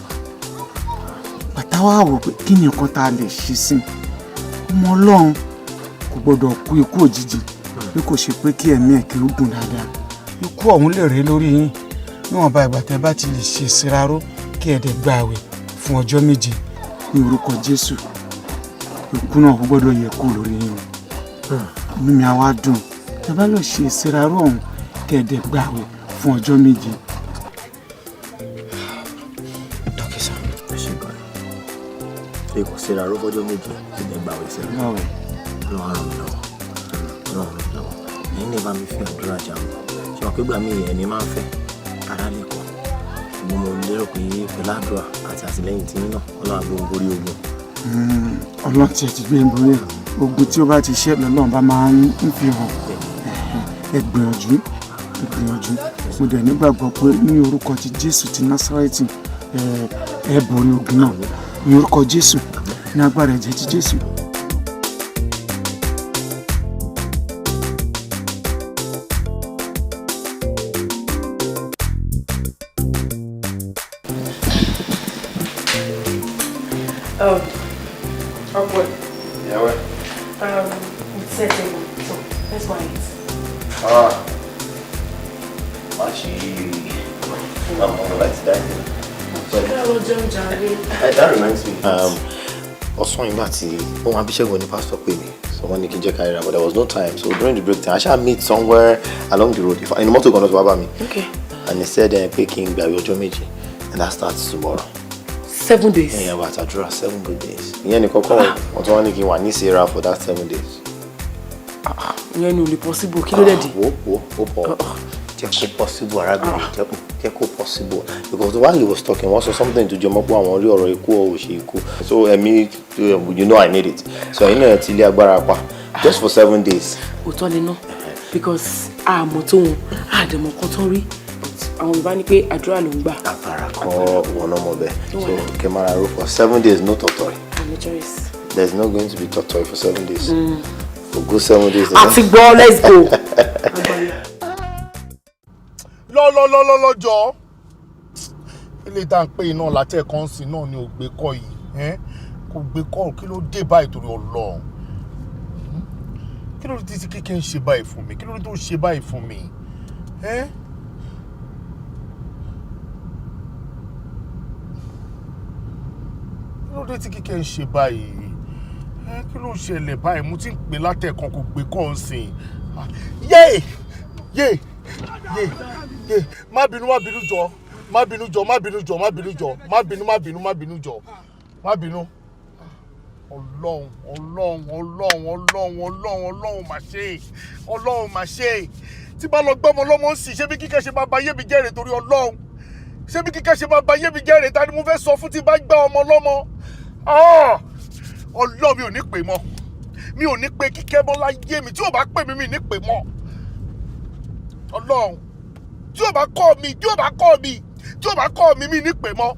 Bàtà wá wò pé kí ni nǹkan tá a lè ṣe sí i. Ọmọ Ọlọ́run kò gbọdọ̀ kú ikú òjijì bí kò ṣe pé kí ẹ̀mí ẹ̀ kí ó gùn dáadáa. Ikú ọ̀hún lè ré lórí yín níwọ̀nba ìgbà tẹ́ bá ti lè ṣe ìsiraró kí ẹ dẹ̀ gba àwẹ̀ fún ọjọ́ méje ní orúkọ Jésù. Ikú náà kò gbọdọ̀ yẹ kú lórí yín o. Inú mi á wá dùn tẹ́ bá lọ ṣe ìsiraró ọ̀hún kí ẹ dẹ̀ gba àwẹ̀ fún ọjọ́ méje. Dókítà ẹ ṣe gan ṣe kò ṣe ìraró fọ́jọ́ méje kí ẹ gbà wẹ̀ sẹ́yìn. Ọlọ́run ràn mí lọ́wọ́ ẹ̀yin lè bá mi fi àdúrà jà mọ́ ṣe wọ́n pé gbà mí ẹni máa ń fẹ́ ara lè kọ́ ṣùgbọ́n mo lérò pé pẹ̀lú àdúrà àti àtìlẹ́yìn tí yín náà Ọlọ́run àgbẹ̀ borí ogun. Ọlọ́run ti ti gbé borí ogun tí ó bá ti ṣẹ́ lọ́lọ́run bá máa ń fi hàn. Ẹ gbìyànjú mo dẹ̀ nígbàgbọ́ pé ní orúkọ ti Jésù ti Násárẹ́tì ẹ borí ogun náà ní orúkọ Jésù ní agbára ẹ̀jẹ̀ ti Jésù. Upward. Yeah, what? It's setting. So let's go and eat. I'm all right today. That reminds me. Ọ̀sán ìgbà tí wọ́n Abíṣẹ́gun ní pastor pè mí, so wọ́n ní kí n jẹ́ kárí ra, but there was no time. So during the break time, I shall meet somewhere along the road. In the motor kan lọ tó wá bá mi. Okay. And he said pé kí n gbààwẹ̀ ọjọ́ méje, and that starts tomorrow. 7 days. Yeah, but àdúrà 7 good days. Ìyẹn ni kọ́kọ́ wọ́n tún wá ní kí n wà ní Sarah for that 7 days. Ìyẹn ni ò lè possible. Kí ló dé di? Wo pọ̀. Jẹ́ kó possible arábìnrin, jẹ́ kó possible. Because while he was talking, wọ́n sọ something to jọmọ́ pé àwọn orí ọ̀rọ̀ ikú ọ̀ ṣe ikú. So you know I need it. So ẹ̀yin náà ti ilé agbára pa just for 7 days. Òótọ́ ni náà because àmọ́ tó wọn àdèmọ̀ kan tó rí àwọn Yorùbá ní pé àdúrà ló ń gbà. Àpàrà kọ́ wọn náà mọ̀ bẹ́ẹ̀. So kẹ́màrà ro for 7 days no tortoy. No choice. There's not going to be tortoy for 7 days. For good 7 days. Àti gbọ́ let's go. lọ́jọ́ ilé tá à ń pè iná látẹ̀kọ́ sí náà ni ò gbé kọ́ yìí kò gbé kọ́ kí ló dé báyìí torí Ọlọ́run kí ló dé tí kíkẹ́ ń ṣe báyìí fún mi kí ló dé tó ṣe báyìí fún mi kí ló dé tí kíkẹ́ ń ṣe báyìí kí ló ṣẹlẹ̀ báyìí mo ti ń pè látẹ̀kọ́ kò gbé kọ́ sí yé má bínú jọ Ọlọ́run mà ṣe tí bá lọ gbọ́mọ lọ́mọ sí ṣé bí kíkẹ́ ṣe máa ba yé mi jẹ́rìí torí Ọlọ́run ṣé bí kíkẹ́ ṣe máa ba yé mi jẹ́rìí ta ni mo fẹ́ sọ fún tí bá gbá ọmọ lọ́mọ Ọlọ́run mi ò ní pè mọ́ mi ò ní pè kíkẹ́ mọ́ láyé mi tí ò bá pè mí mi ní pè mọ́ Ọlọ́run tí ò bá kọ́ mi mi ní pè mọ́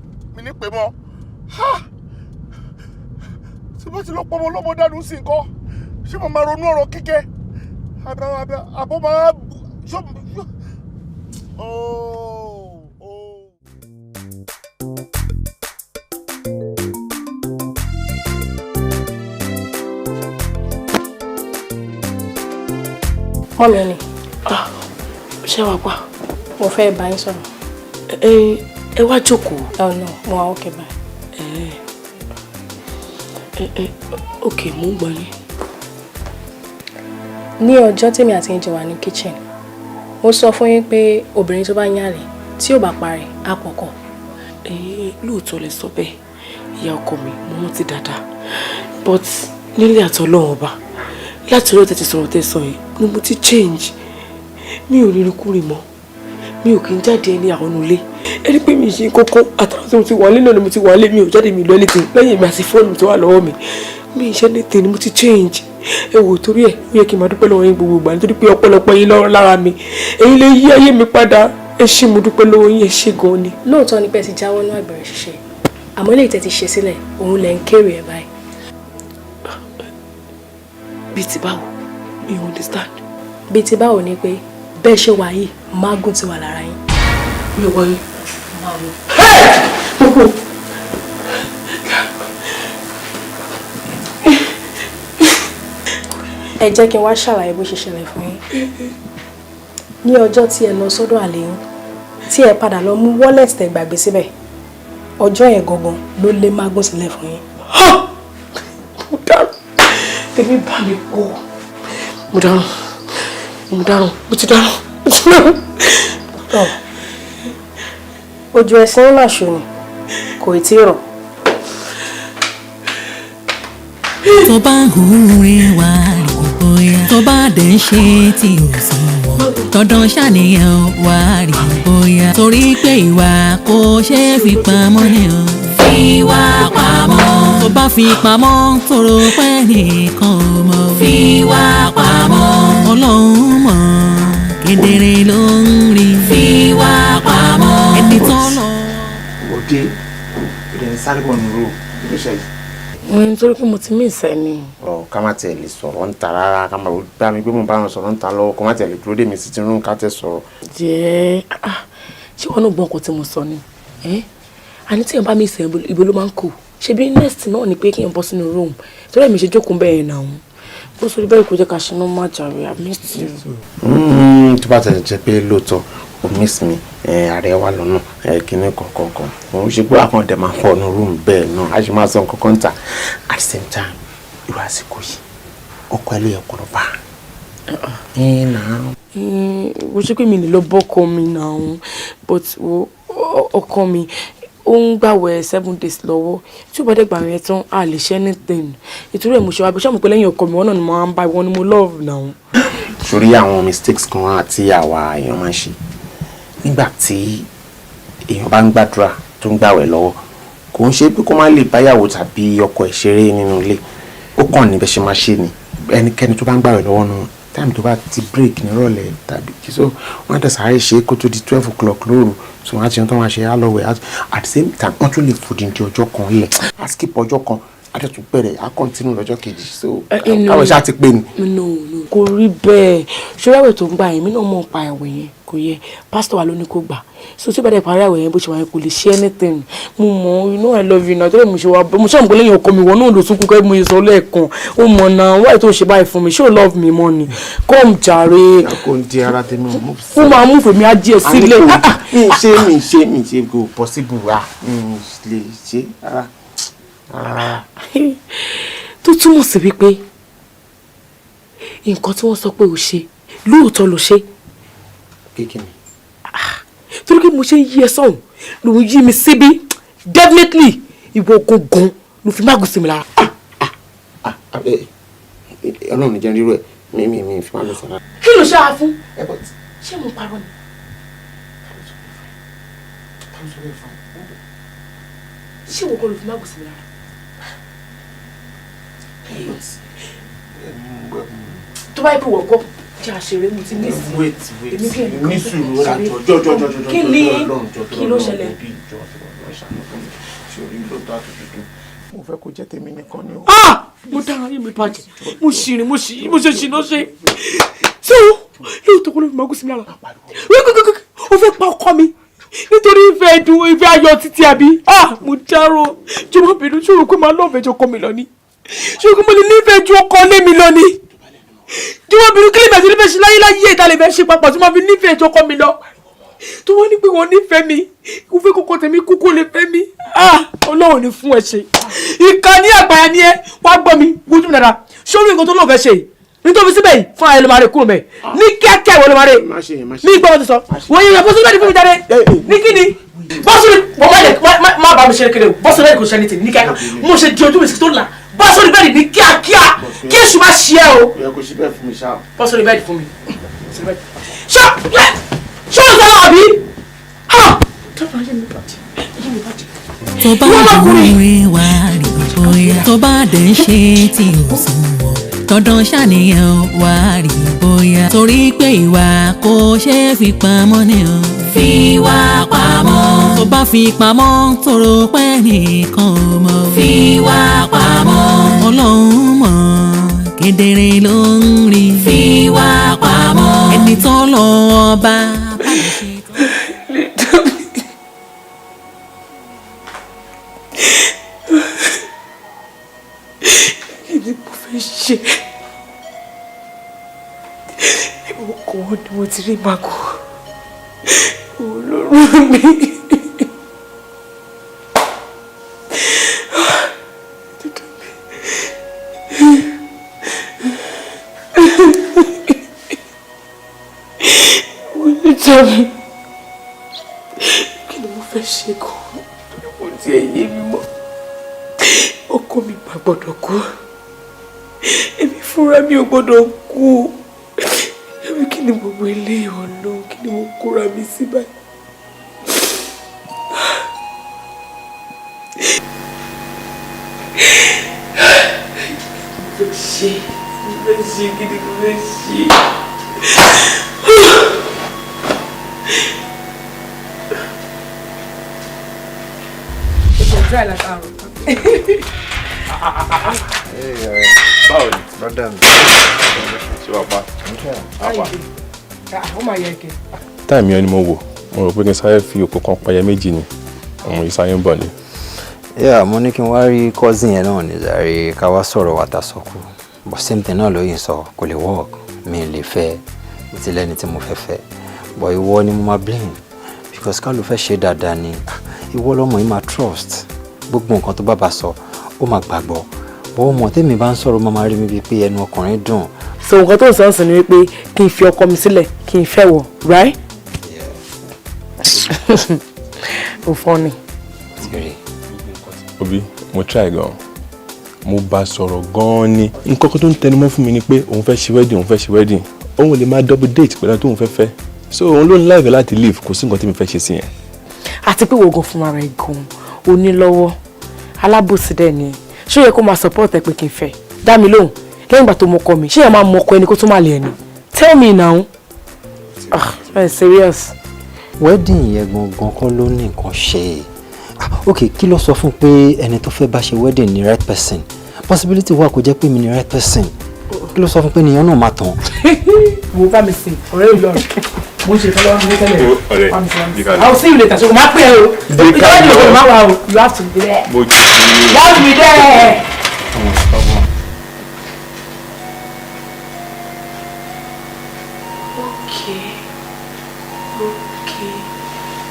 tí bá ti lọ pọ̀ mọ́ lọ́mọ dánú sí nǹkan ṣé mo máa ronú ọ̀rọ̀ kíkẹ́ àbọ̀ máa Mọ́mí ẹni. Ṣé wàá pa? Mo fẹ́ bá yín sọ̀rọ̀. Ẹ wá jókòó. No, mo wà okay báyìí. Okay, mo ń gbọ́ yín. Ní ọjọ́ tèmi àti yín jọ wà ní kitchen, mo sọ fún yín pé obìnrin tó bá yànlẹ̀ tí ò bá parí á pọ̀kọ̀. Lóòótọ́ lẹ sọ bẹ́ẹ̀, ìyá ọkọ mi, mo rántí dáadáa. But nílé àtọ́lọ́wọ́n ọba, láti orí tẹ̀tí sọ̀rọ̀ tẹ̀ sọ yìí, ni mo ti change. Mi ò rí irúkúrì mọ́. mi ò kí ń jáde ní àwọn ilé ẹni pé mi ṣe kókó àtàwọn tí mo ti wà lé náà ni mo ti wà lé mi ò jáde mi lọ anything lẹ́yìn mi àti fóònù tó wà lọ́wọ́ mi mi ṣe anything ni mo ti change ẹ wò torí ẹ ó yẹ kí n máa dúpẹ́ lọ́wọ́ yín gbogbo ìgbà nítorí pé ọpẹ́lọpẹ́ yín lára mi èyí lè yí ayé mi padà ẹ ṣé mo dúpẹ́ lọ́wọ́ yín ẹ ṣé gan ni. lóòótọ́ ni pé ti jáwọ́ ní àgbẹ̀rẹ̀ ṣiṣẹ́ àmọ́ ilé ìtẹ́ ti ṣe sílẹ̀ òun lẹ̀ ń kéré ẹ̀ báyìí. bíi ti báwo you understand. bíi ti báwo ni pé bẹ́ẹ̀ ṣe wà yìí mágùn ti wà lára yín. mi ò wáyé. ẹ jẹ́ kí n wá ṣàlàyé bó ṣe ṣẹlẹ̀ fún yín. ní ọjọ́ tí ẹ lọ sọ́dọ̀ àlè yín tí ẹ padà lọ mú wallet tẹ́ gbàgbé síbẹ̀ ọjọ́ yẹn gangan ló lé mágùn sílẹ̀ fún yín. mo dárò tèmi bá mi pọ̀ mo dárò mo ti dárò. ojú ẹsẹ̀ ńlá ṣò ni kò tí ì rọ̀. tó bá ń hùwìn wá rí bóyá tó bá dẹ̀ ń ṣe tí ò sí wọ̀ dandan ṣàníyàn wá rí bóyá torí pé ìwà kò ṣeé fi pamọ́ ni o. fi wá pamọ́. tó bá fi pamọ́ tóró pẹ́ nìkan ò mọ̀. fi wá pamọ́. ọlọ́run mọ̀ kedere ló ń rí. fi wá pamọ́. ẹni tó lọ. òde òde ń sáré bọ̀ nínú ló ṣẹlẹ̀. nítorí pé mo ti mí ìsẹ́ ni. ká má tiẹ̀ lè sọ̀rọ̀ ń ta rárá ká má bá mi pé mo bá wọn sọ̀rọ̀ ń ta lọ́wọ́ kó má tiẹ̀ lè dúró dè mí sí tinú ká tẹ̀ sọ̀rọ̀. jẹ́ ṣé wọn náà gbọ́ nǹkan tí mo sọ ni àní tí èèyàn bá mi ìsẹ́ ibo ló máa ń kù ṣe bí next náà ni pé kí n bọ́ sínú room torí èmi ṣe jókòó bẹ́ẹ̀ náà bó sọ bẹ́ẹ̀ kò jẹ́ ká ṣe náà má jàre I miss you. tó bá tẹ̀lé jẹ́ pé lóòótọ́ o miss me ààrẹ wa lọ́nà kíní kọ̀ọ̀kan òun ṣe pé àkàndẹ̀ máa pọ̀ ní rúùmù bẹ́ẹ̀ náà a ṣe máa sọ nǹkan kan tà at the same time irú àsìkò yìí ọkọ ẹ ló yẹ kó lọ bá bó ṣe pé mi lè lọ bọ́kọ mi náà but ọkọ mi ó ń gbàwẹ̀ 7 days lọ́wọ́ tí ó bá dẹ̀ gbà yẹn tán a lè ṣe anything ìtúrú ẹ̀ mo ṣe wá bí sọ́mu pé lẹ́yìn ọkọ mi wọn náà ni mo máa ń bá wọn ni mo love náà. sórí àwọn mistakes kan àti àwa èèyàn máa ń ṣe nígbà tí èèyàn bá ń gbàdúrà tó ń gbàwẹ̀ lọ́wọ́ kò ń ṣe pé kó má lè báyàwó tàbí ọkọ ẹ̀ ṣeré nínú ilé ó kàn níbẹ̀ ṣe máa ṣe ni ẹnikẹ́ni tó bá ń gbàwẹ̀ lọ́wọ́ náà time tó bá ti break nírọ̀lẹ́ tàbí kí so wọ́n á tẹ̀sán àárẹ̀ ṣe kó tó di 12 o'clock lóru so wọ́n á ti yan tó wọ́n á ṣe àlọ́wẹ̀ at the same time wọ́n tún lè fòdìdí ọjọ́ kan lẹ̀ á skip ọjọ́ kan á tẹ̀ tún bẹ̀rẹ̀ á continue lọ́jọ́ kejì so káwọn ṣáà ti pè ní. no kò rí bẹ́ẹ̀ ṣọláwẹ̀ tó ń gbà yẹn mí náà mọ̀ pa ẹ̀wẹ̀ yẹn kò yẹ pásítọ̀ wa ló ní kó gbà so tí ó bá dẹ̀ parí ẹ̀wẹ̀ yẹn bó ṣe wà yẹn kò lè ṣe anything mo mọ̀ you know I love you náà tẹ́lẹ̀ mo ṣe wà mo ṣàmùkọ́ lẹ́yìn ọkọ mi wọ́n náà lò sunkún kẹ́ mo yẹ sọ lẹ́ẹ̀kan ó mọ̀ náà wáyé tó ṣe báyìí fún mi ṣé o love me mọ́ ni come jàre. kò ń di ara tèmi ò mú sí. ó máa mú fèmí ajé sílẹ̀. mi ṣe kò possible mi lè ṣe rárá. tó túmọ̀ sí wípé nǹkan tí wọ́n sọ pé o ṣe lóòótọ́ ló ṣe. kékeré. torí pé mo ṣe ń yí ẹ sọ̀hún ló ń yí mi síbí definitely ìwọ gangan ló fi mágùn sí mi lára. ọlọ́run jẹ́ rírọ̀ ẹ̀ mi fi máa lọ sọ̀rọ̀. kí ló ṣe á fún. ṣé mo parọ́ ni. ṣé ìwọ gan ló fi mágùn sí mi lára. tó bá yẹ kó wọ̀ kọ́ jẹ́ àṣírí mo ti ní sí ní sùúrù jọjọjọjọ kí ló ṣẹlẹ̀. mo fẹ́ kó jẹ́ tèmi nìkan ni o. mo dára yé mi bàjẹ́ mo ṣìrìn mo ṣe ṣìnà ṣe so lóòótọ́ kó ló fi máa gùn sí mi lára ó fẹ́ pa ọkọ mi nítorí ìfẹ́ ayọ̀ títí àbí mo dárò jọmọ bínú ṣòro pé máa lọ́ọ̀fẹ́ jọ ọkọ mi lọ ni ṣòro pé mo lè nífẹ̀ẹ́ ju ọkọ lé mi lọ ni jọmọ bínú kí lè bẹ̀rẹ̀ sí nífẹ̀ẹ́ ṣe láyé ìta lè fẹ́ ṣe papọ̀ tí mo fi nífẹ̀ẹ́ ju ọkọ mi lọ tó wọ́n ní pé wọ́n nífẹ̀ẹ́ mi kò fẹ́ kókó tèmi kúkú lè fẹ́ mi ọlọ́run ní fún ẹ ṣe ìkànnì àgbáyà ni ẹ wá gbọ́ mi wojú mi dára sórí nǹkan tó lọ́ọ̀ fẹ́ ṣe nítorí síbẹ̀ yìí fún ayé ló máa rè kúrò mẹ́ ní kíákíá ìwọ ló máa rè ní ìgbà wọn ti sọ wọ́n yẹ bọ́sùn bẹ́ẹ̀ ni fún mi jáde ní kíni bọ́sùn má bá mi ṣe kéde bọ́sùn bẹ́ẹ̀ kò ṣe ní tèmi ní kíákíá mo ṣe di ojú mi sí tó là bọ́sùn bẹ́ẹ̀ ní kíákíá kí èṣù má ṣe ẹ o bọ́sùn bẹ́ẹ̀ fún mi ṣá ṣé o sọ àbí. tó bá dùnrin wá rí bóyá tó bá dẹ̀ ń ṣe tí ò sùn wọ̀ dandan ṣàníyàn wá rí bóyá torí pé ìwà kò ṣe é fi pamọ́ ni o. fi wá pamọ́. tó bá fi pamọ́ tóró pé nìkan ò mọ̀. fi wá pamọ́. ọlọ́run mọ̀ kedere ló ń rí. fi wá pamọ́. ẹni tó lọ ọba bá lè ṣe tó. kí ni mo fẹ́ ṣe ìwọ kan ni mo ti rí màkò olóró mi. wọ́n ní tàbí kí ni mo fẹ́ ṣe gan-an mo ti ẹ̀yẹ mi mọ́ ọkọ mi gbà gbọ́dọ̀ kú èmi fúnra mi ò gbọ́dọ̀ kú èmi kí ni gbogbo ilé ọ̀nà kí ni mo kóra mi sí báyìí. mo fẹ́ ṣe kí ni mo fẹ́ ṣe. Try like arrow. Báwo ni? Brother mi. Ṣé wàá pa? Àpá. Ó máa yẹ kí. Táìmì yẹn ni mo wò, mo rò pé kí n sáré fi òkú kan payẹ méjì ni, ọmọ yìí sáré ń bọ̀ ni. Yeah, mo ní kí n wá rí cousin yẹn náà ní Zari ká wá sọ̀rọ̀ wa ta sọ̀kù. But same thing náà ló yìn sọ, kò lè work, mi lè fẹ́, mi ti lẹ́ni tí mo fẹ́ fẹ́. But ìwọ ni mo máa blame because ká ló fẹ́ ṣe dáadáa ni ìwọ lọ́mọ yìí máa trust. Gbogbo nǹkan tó bá sọ ó máa gbàgbọ́ bọ́ọ̀ mọ̀ tẹ́mi bá ń sọ̀rọ̀ máa rí mi bíi pé ẹnu ọkùnrin dùn. so nǹkan tó ń sọ sí ni wípé kí n fi ọkọ mi sílẹ̀ kí n fẹ́ wọ right. o fọ́ ni. Obi mo try gan mo bá sọ̀rọ̀ gan ni nǹkan tó ń tẹnumọ́ fún mi ni pé òun fẹ́ ṣe wedding òun lè máa double date pẹ̀lú tóun fẹ́ fẹ́ so òun ló ń láìpẹ́ láti leave kò sí nǹkan tí mi fẹ́ ṣe sí yẹn. àti pé wògàn fún ara ẹ̀ gan onílọ́wọ́ alábòsí dẹ̀ ni ṣé ó yẹ kó máa support ẹ pé kí n fẹ́ dá mi lóhùn lẹ́yìn ìgbà tó mọkọ mi ṣé ẹ máa mọkọ ẹni kó tó máa lè ẹni tell me now. Serious. Wedding yẹn gangan kọ́ ló ní nǹkan ṣe ok kí ló sọ fún pé ẹni tó fẹ́ bá ṣe wedding ni right person possibility wà kó jẹ́ pé mi ni right person kí ló sọ fún pé nìyẹn náà máa tán. wo bá mi sìn ọ̀rẹ́ ìlú ọ̀rẹ́ mo ṣe fẹ́ lọ́wọ́ mi tẹ́lẹ̀ ọ̀rẹ́ I will see you later so máa pẹ́ o ìjọba ìjọba máa wà o you have to be there. You have to be there.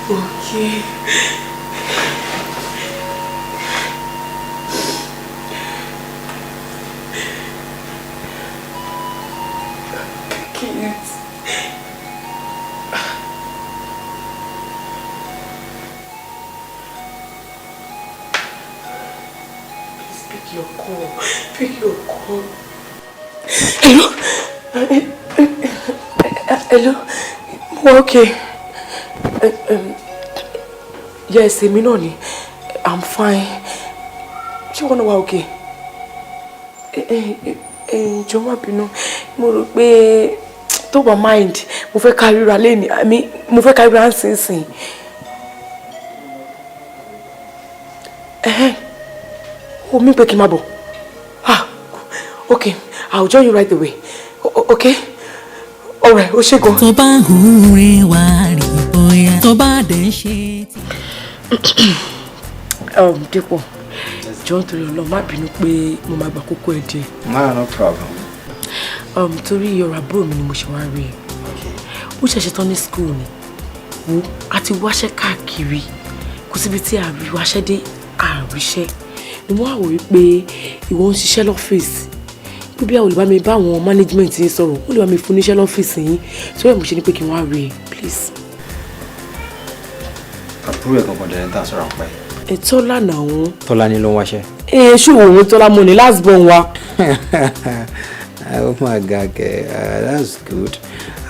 Okay. Pick your call. Hello? Hello? Okay. Yes, èmi náà ni. I'm fine. Ṣé wọ́n náà wà okay? Jọ̀ọ́ má bínú. Mo rò pé tó bá mind, mo fẹ́ káríra lẹ́ni. Mo fẹ́ káríra nísinsìnyí. O mi pé kí n má bọ̀. Okay, I'll join you right away. Okay? All right, ó ṣé gan. Tó bá ń hùrè wá rí bóyá tó bá dẹ̀ ṣe tí. Dípò, jọ̀ọ́ nítorí Ọlọ́run má bínú pé mo máa gbà kókó ẹ̀ díẹ̀. No problem. Torí ọ̀rọ̀ àbúrò mi ni mo ṣe wá rí ẹ. Ó ṣẹ̀ṣẹ̀ tán ní school ni. Wo àti wáṣẹ́ káàkiri. Kò síbi tí àrí wáṣẹ́ dé àríṣẹ́. Ni mo wá wò wípé ìwọ ń ṣiṣẹ́ lọ́fíìsì. Bí àwọn olùbá mi bá àwọn management yín sọ̀rọ̀, ó lè bá mi fún níṣẹ́ lọ́fíìsì yín. So ẹ̀ mo ṣe ní pé kí n wá rí ẹ, please. Àbúrò ẹ̀ gangan dẹ̀ ń tà sọ̀rọ̀ àpá ẹ̀. Tọ́lá náà wọn. Tọ́lá ni ló ń wáṣẹ́. Ṣé òun Tọ́lá mo ní last born wa. Oh my God, that's good.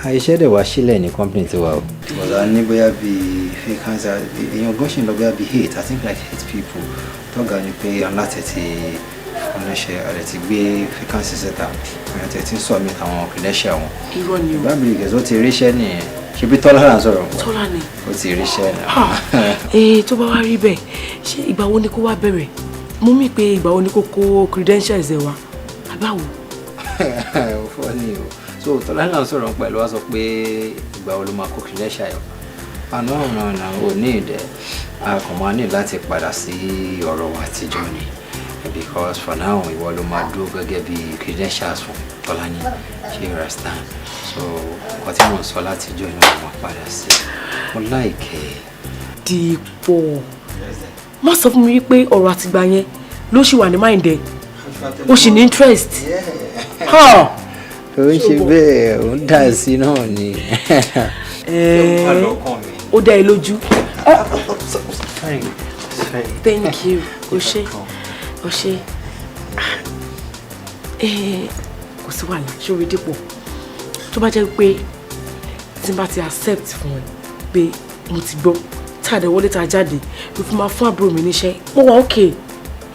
Iṣẹ́ dẹ̀ wá sílẹ̀ ní company tiwa o. Bọ̀dá ní bóyá bíi vacancy èèyàn gọ́ṣìn lọ bóyá bíi 8, I think like 8 people. Tọ́gà ni pé alátẹ̀tì ọ̀nẹ́ṣẹ́ ọ̀rẹ́ ti gbé vacancy sẹ́ta. Ọ̀rẹ́ tẹ̀ ti ń submit àwọn credential wọn. Irọ́ ni o. Bábí ìgẹ̀sọ́ ti ríṣẹ́ nìyẹn. Ṣé bí Tọ́lá náà sọ̀rọ̀? Tọ́lá ni. Ó ti ríṣẹ́ náà. Tó bá wá rí bẹ́ẹ̀, ṣé ìgbà wo ni kó wá bẹ̀rẹ̀? Mo mí pé ìgbà wo ni kó kó credentials ẹ̀ wá? Àbáwo? Fọ́ ni o. So Tọ́lá náà sọ̀rọ̀ pẹ̀lú wa sọ pé ìgbà wo ló máa kó credential yọ. Àná ò ní ìdẹ́. A kàn máa ní láti padà sí ọ̀rọ̀ wa àtijọ́ ni. Because for now ìwọ ló máa dúró gẹ́gẹ́ bí credentials fún Tọ́lá ní. Ṣé you understand? So nǹkan tí mo ń sọ látijọ́ inú mo máa padà sí. Mo láìkẹ́. Dípò. Má sọ fún mi wípé ọ̀rọ̀ àtìgbà yẹn ló ṣì wà ní mind ẹ̀. O ṣì ní interest. Ó ń ṣe bẹ́ẹ̀, ó ń dà sí náà ni. Ó dá ẹ lójú. Thank you. O ṣé. O ṣé. Kò sí wàhálà, ṣórí Dípò. Tó bá jẹ́ pé tí n bá ti accept fún ẹ pé mo ti gbọ́ tá a dẹ̀ wọlé tá a jáde ló fi máa fún àbúrò mi níṣẹ́. Mo wà okay.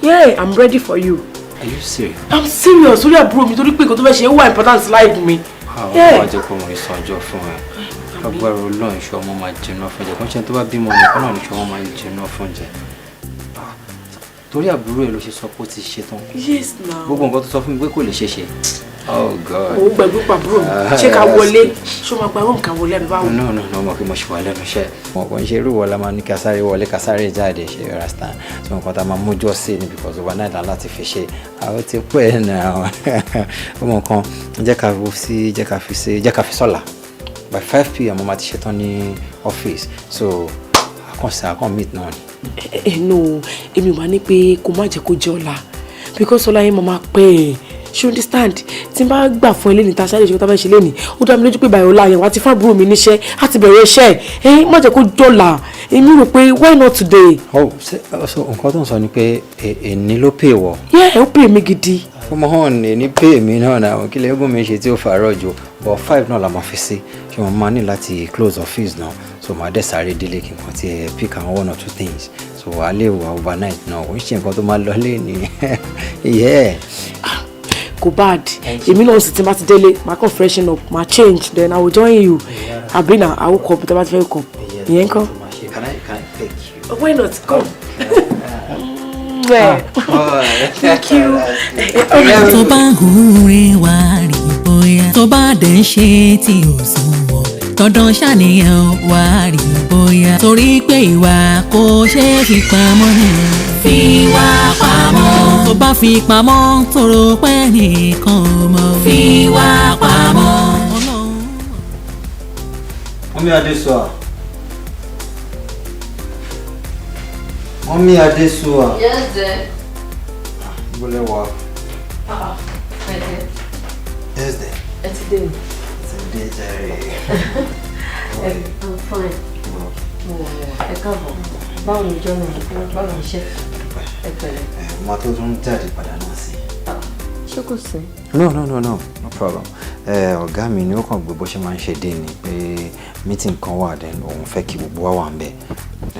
Yeah, I'm ready for you. Are you serious? I'm serious. Orí àbúrò mi torí pé nǹkan tó fẹ́ ṣe wà important life mi. Àwọn ọmọ ajẹ́ kó mọ ìsọjọ́ fún ẹ. Agbára Ọlọ́run ìṣọ́ ọmọ máa jẹun fún jẹ. Kọ́ńtà tó bá bímọ nìkan náà ìṣọ́ ọmọ máa jẹun fún jẹ. Torí àbúrò ẹ ló ṣe sọ pé ó ti ṣe tán. Yes now. Gbogbo nǹkan tó sọ fún mi pé kò lè ṣe ṣe. Oh God. Òun gbàgbé pàbúrò mi. Ṣé ká wọlé? Ṣé o máa gba room ká wọlé àbí báwo? No, mo kí mo ṣe wà lẹ́nu iṣẹ́. Mo kàn ń ṣe irú wọlé máa ní ká sáré wọlé ká sáré jáde ṣe rasta. So nǹkan tá a máa mójọ́ sí ni because overnight láti fi ṣe. Àwọn ti pẹ́ náà. Ọmọ kan jẹ́ ká fi sọ́la. By 5 p.m. mo máa ti ṣetán ní ọ́fíìsì. So àkàn meet náà ni. No, èmi wà ní pé kó má jẹ́ kó jẹ́ ọ̀la because ọ̀la yẹn mo máa pẹ́ ẹ̀. Ṣé understand? Tí n bá gbà fún ẹ lẹ́ni tá a sáré ṣe kó tá a fẹ́ ṣe lẹ́ni ó dá mi lójú pé báyọ̀ ọ̀la yẹn wá ti fún àbúrò mi níṣẹ́ á ti bẹ̀rẹ̀ iṣẹ́ ẹ̀ má jẹ́ kó jọ̀la èmi rò pé why not today. So nǹkan tó ń sọ ni pé èní ló pè wọ. Yeah, ó pè mí gidi. Ọmọ hàn ní pè mí náà náà kí lẹ́gùn mi ṣe tí ó fàárọ̀ jù but 5 náà la máa fi sí ṣé wọ́n máa ní láti close office náà so màá dẹ̀ sáré délé kí n kàn ti pick àwọn 1 or 2 things so wàá lè wà overnight náà ó ń ṣe nǹkan tó máa lọ lé ní kò bad èmi náà sì ti máa ti délé máa kàn freshen up máa change then I will join you àbí na I will cup tí a bá ti fẹ́ cup ìyẹn kọ́. Can I take you? Why not? Come. Thank you. Tó bá ń hùwé wá rí bóyá tó bá dẹ̀ ń ṣe tí ò sùn wọ̀ dandan ṣàníyàn wá rí bóyá torí pé ìwà kò ṣeé fi pamọ́ nìyẹn. Fi wá pamọ́. Tó bá fi pamọ́ tó rò pé nìkan ò mọ̀. Fi wá pamọ́. Mọ́mí Adésùà. Mọ́mí Adésùà. Yes, dear. Bọ́lẹ̀ wá. Yes, dear. It's a day. Jerry. I'm fine. Ẹ káàbọ̀. Báwo ni ìjọ náà? Báwo ni iṣẹ́? Ẹ pẹ̀lẹ́. Màá tó tún jáde padà náà sí. Ṣé kò sí? No problem. Ọ̀gá mi ni ó kàn gbé bó ṣe máa ń ṣe dé ni pé meeting kan wà then òun fẹ́ kí gbogbo wa wà ń bẹ̀.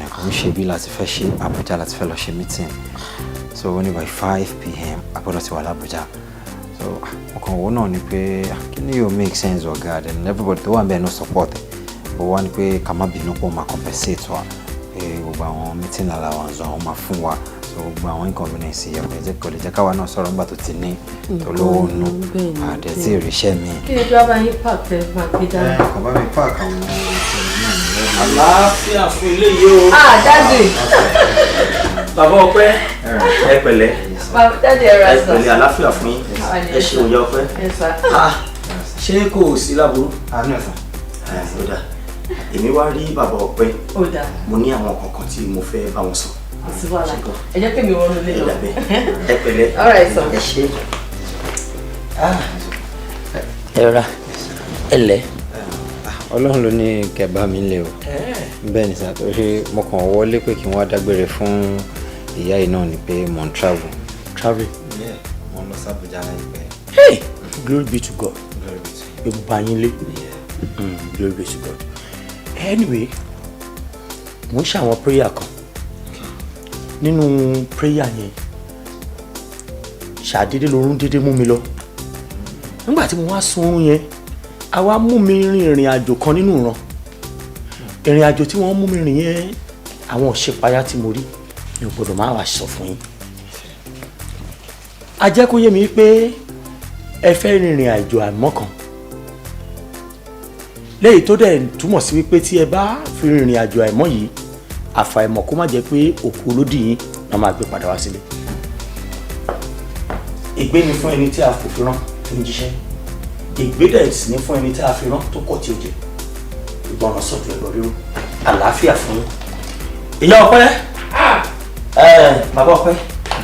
Kò ń ṣe bí láti fẹ́ ṣe Àbújá láti fẹ́ lọ ṣe meeting. So only by 5 p.m. a gbọ́dọ̀ ti wà l'Àbújá. So ọkàn wo náà ni pé kí ni yóò make sense ọ̀gá then everybody tó wà ń bẹ̀ no support ẹ̀. But wá ní pé ká má bínú pé ó máa compensate wa pé gbogbo àwọn meeting allowance àwọn máa fún wa so gbogbo àwọn inconvenience yẹ kò lè jẹ́ káwa náà sọ̀rọ̀ nígbà tó ti ní tó lówó nù àdẹ tí ìrìṣẹ́ mi. Kí ni tí wàá bá yín park tẹ máa gbé dáná? Kò bá mi park àwọn ìṣẹ̀lẹ̀ náà ní lẹ́nu. Àlàáfíà fún ilé yìí o. Dáàdì. Bàbá Ọpẹ́ ẹ pẹ̀lẹ́. Dáàdì ẹ ra sọ. Ẹ pẹ̀lẹ́ àlàáfíà fún yín. Ẹ ṣe òòyà Ọpẹ́. Ṣé kò sí láburú? Àánú ẹ̀sán. Ó dà. Èmi wá rí bàbá Ọpẹ́. Ó dà. Mo ní àwọn kankan tí mo fẹ́ bá wọn sọ. Sí wàhálà. Ẹ jẹ́ kí mi wọnú ilé lọ. Ẹ pẹ̀lẹ́. All right, sir. Ẹ ṣe. Ẹ ra ẹlẹ́. Ọlọ́run ló ní kẹba mi lé o. Bẹ́ẹ̀ ni sàtọ́rí mo kàn wọlé pé kí n wá dágbére fún ìyá yìí náà ni pé mo ń travel. Travel? Mo ń lọ sí Àbújá láìpẹ́. Hey! glory be to God. Glory be to God. Anyway, mo ń ṣàwọn prayer kan. Nínú prayer yẹn, ṣàdédé lorun dédé mú mi lọ. Nígbà tí mo wá sùn oorun yẹn, a wá mú mi rin ìrìn àjò kan nínú ìran. Ìrìn àjò tí wọ́n mú mi rìn yẹn, àwọn òṣèpáyà tí mo rí mi ò gbọdọ̀ máa wá sọ fún yín. A jẹ́ kó yé mi pé ẹ fẹ́ rìnrìn àjò àìmọ́ kan. Lẹ́yìn tó dẹ̀ túmọ̀ sí wípé tí ẹ bá fi rìnrìn àjò àìmọ́ yìí, àfàìmọ̀ kó má jẹ́ pé òkú olódì yín náà máa gbé padà wá sílé. Ègbé ni fún ẹni tí a kò fi rán tó ń jíṣẹ́. Ègbé dẹ̀ sì ni fún ẹni tí a fi rán tó kọ̀ tí ó jẹ. Ìgbọràn sọ̀tún ẹ̀gbọ́n rírú. Àlàáfíà fún yín. Ìyá Ọpẹ́. Bàbá Ọpẹ́.